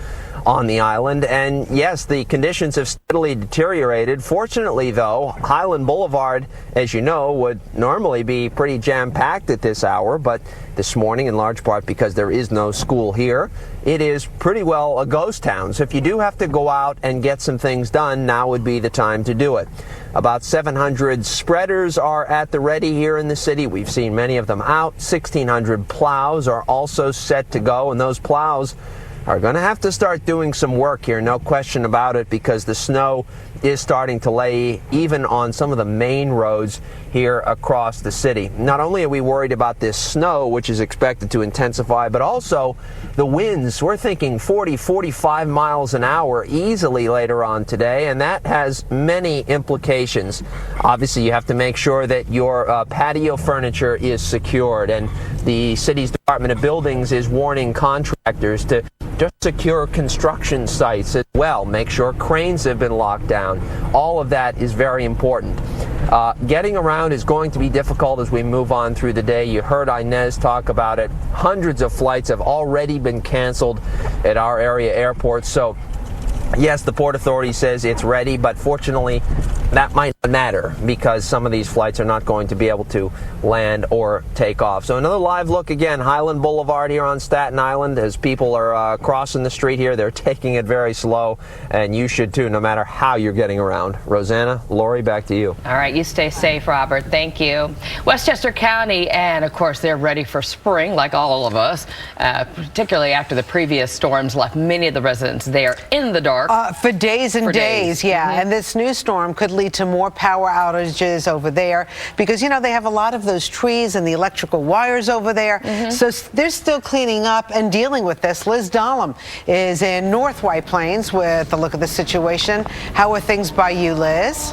on the island, and yes, the conditions have steadily deteriorated. Fortunately, though, Highland Boulevard, as you know, would normally be pretty jam-packed at this hour, but this morning, in large part because there is no school here, it is pretty well a ghost town. So if you do have to go out and get some things done, now would be the time to do it. About 700 spreaders are at the ready here in the city. We've seen many of them out. 1,600 plows are also set to go, and those plows are going to have to start doing some work here, no question about it, because the snow is starting to lay even on some of the main roads here across the city. Not only are we worried about this snow, which is expected to intensify, but also the winds. We're thinking 40, 45 miles an hour easily later on today, and that has many implications. Obviously, you have to make sure that your patio furniture is secured, and the city's Department of Buildings is warning contractors to just secure construction sites as well. Make sure cranes have been locked down. All of that is very important. Getting around is going to be difficult as we move on through the day. You heard Inez talk about it. Hundreds of flights have already been canceled at our area airports. So, yes, the Port Authority says it's ready, but fortunately, that might not matter because some of these flights are not going to be able to land or take off. So another live look again, Highland Boulevard here on Staten Island. As people are crossing the street here, they're taking it very slow, and you should too, no matter how you're getting around. Rosanna, Lori, back to you. All right, you stay safe, Robert. Thank you. Westchester County, and of course, they're ready for spring, like all of us, particularly after the previous storms left many of the residents there in the dark. For days and days, yeah. Mm-hmm. And this new storm could lead to more power outages over there because, you know, they have a lot of those trees and the electrical wires over there. Mm-hmm. So they're still cleaning up and dealing with this. Liz Dahlem is in North White Plains with a look at the situation. How are things by you, Liz?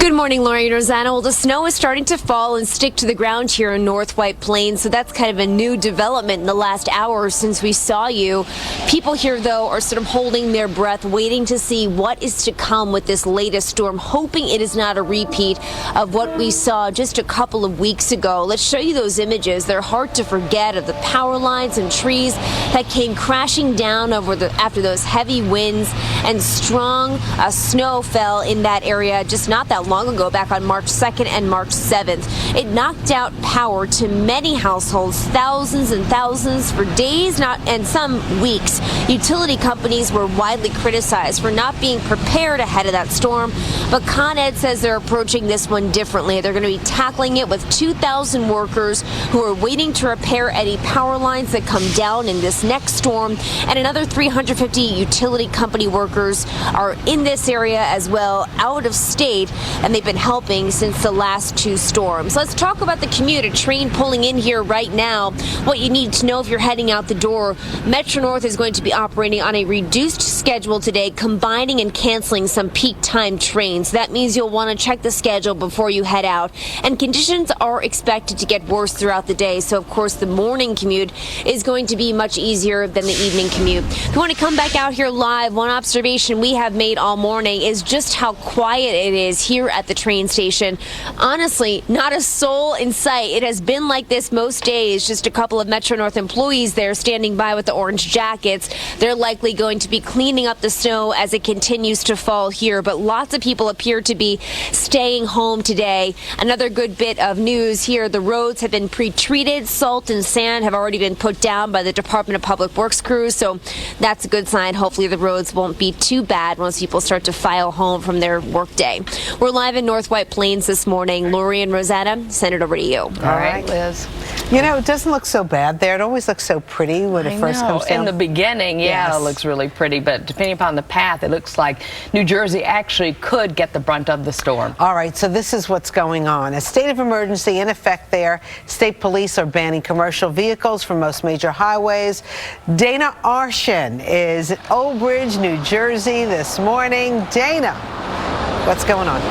Good morning, Lori and Rosanna. Well, the snow is starting to fall and stick to the ground here in North White Plains, so that's kind of a new development in the last hour since we saw you. People here, though, are sort of holding their breath, waiting to see what is to come with this latest storm, hoping it is not a repeat of what we saw just a couple of weeks ago. Let's show you those images. They're hard to forget, of the power lines and trees that came crashing down after those heavy winds, and strong snow fell in that area just not that long ago, back on March 2nd and March 7th. It knocked out power to many households, thousands and thousands for days, and some weeks. Utility companies were widely criticized for not being prepared ahead of that storm, but Con Ed says they're approaching this one differently. They're going to be tackling it with 2,000 workers who are waiting to repair any power lines that come down in this next storm, and another 350 utility company workers are in this area as well, out of state, and they've been helping since the last two storms. Let's talk about the commute. A train pulling in here right now. What you need to know if you're heading out the door, Metro North is going to be operating on a reduced schedule today, combining and canceling some peak time trains. That means you'll want to check the schedule before you head out. And conditions are expected to get worse throughout the day. So, of course, the morning commute is going to be much easier than the evening commute. If you want to come back out here live, one observation we have made all morning is just how quiet it is here at the train station. Honestly, not a soul in sight. It has been like this most days. Just a couple of Metro North employees there standing by with the orange jackets. They're likely going to be cleaning up the snow as it continues to fall here, but lots of people appear to be staying home today. Another good bit of news here, the roads have been pre-treated. Salt and sand have already been put down by the Department of Public Works crews, so that's a good sign. Hopefully the roads won't be too bad once people start to file home from their workday. We're live in North White Plains this morning. Lori and Rosanna, send it over to you. All right, Liz. You know, it doesn't look so bad there. It always looks so pretty when it first comes down. In the beginning, yeah, yes. It looks really pretty, but depending upon the path, it looks like New Jersey actually could get the brunt of the storm. All right, so this is what's going on. A state of emergency in effect there. State police are banning commercial vehicles from most major highways. Dana Arshan is at Old Bridge, New Jersey this morning. Dana, what's going on?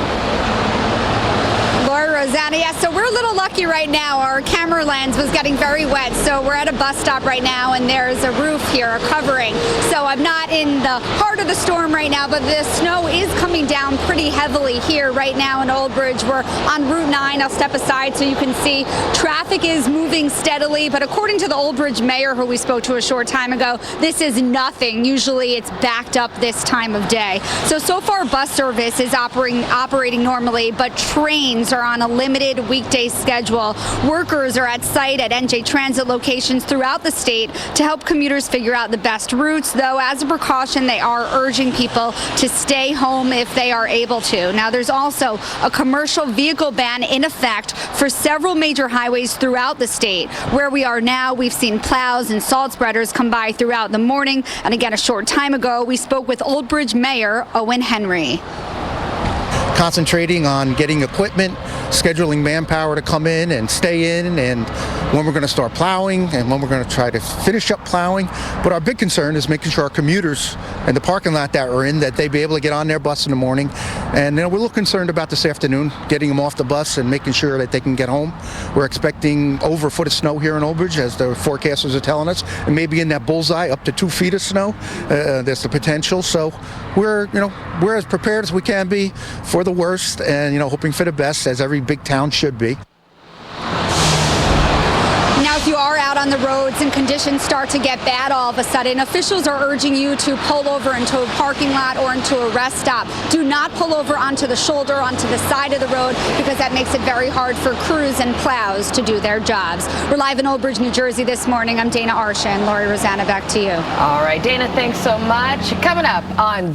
Rosanna, yeah, so we're a little lucky right now. Our camera lens was getting very wet, so we're at a bus stop right now, and there's a roof here, a covering. So I'm not in the heart of the storm right now, but the snow is coming down pretty heavily here right now in Old Bridge. We're on Route 9. I'll step aside so you can see traffic is moving steadily, but according to the Old Bridge mayor, who we spoke to a short time ago, this is nothing. Usually it's backed up this time of day. So far bus service is operating normally, but trains are on a limited weekday schedule. Workers are at site at NJ Transit locations throughout the state to help commuters figure out the best routes, though as a precaution, they are urging people to stay home if they are able to. Now, there's also a commercial vehicle ban in effect for several major highways throughout the state. Where we are now, we've seen plows and salt spreaders come by throughout the morning. And again, a short time ago, we spoke with Old Bridge Mayor Owen Henry. Concentrating on getting equipment, scheduling manpower to come in and stay in, and when we're going to start plowing and when we're going to try to finish up plowing. But our big concern is making sure our commuters and the parking lot that we're in, that they be able to get on their bus in the morning. And we're a little concerned about this afternoon, getting them off the bus and making sure that they can get home. We're expecting over a foot of snow here in Old Bridge, as the forecasters are telling us, and maybe in that bullseye up to 2 feet of snow. There's the potential. So we're as prepared as we can be for the worst, and hoping for the best, as every big town should be. Now, if you are out on the roads and conditions start to get bad all of a sudden, officials are urging you to pull over into a parking lot or into a rest stop. Do not pull over onto the shoulder, onto the side of the road, because that makes it very hard for crews and plows to do their jobs. We're live in Old Bridge, New Jersey this morning. I'm Dana Arsha and Lori Rosanna, back to you. All right, Dana, thanks so much. Coming up on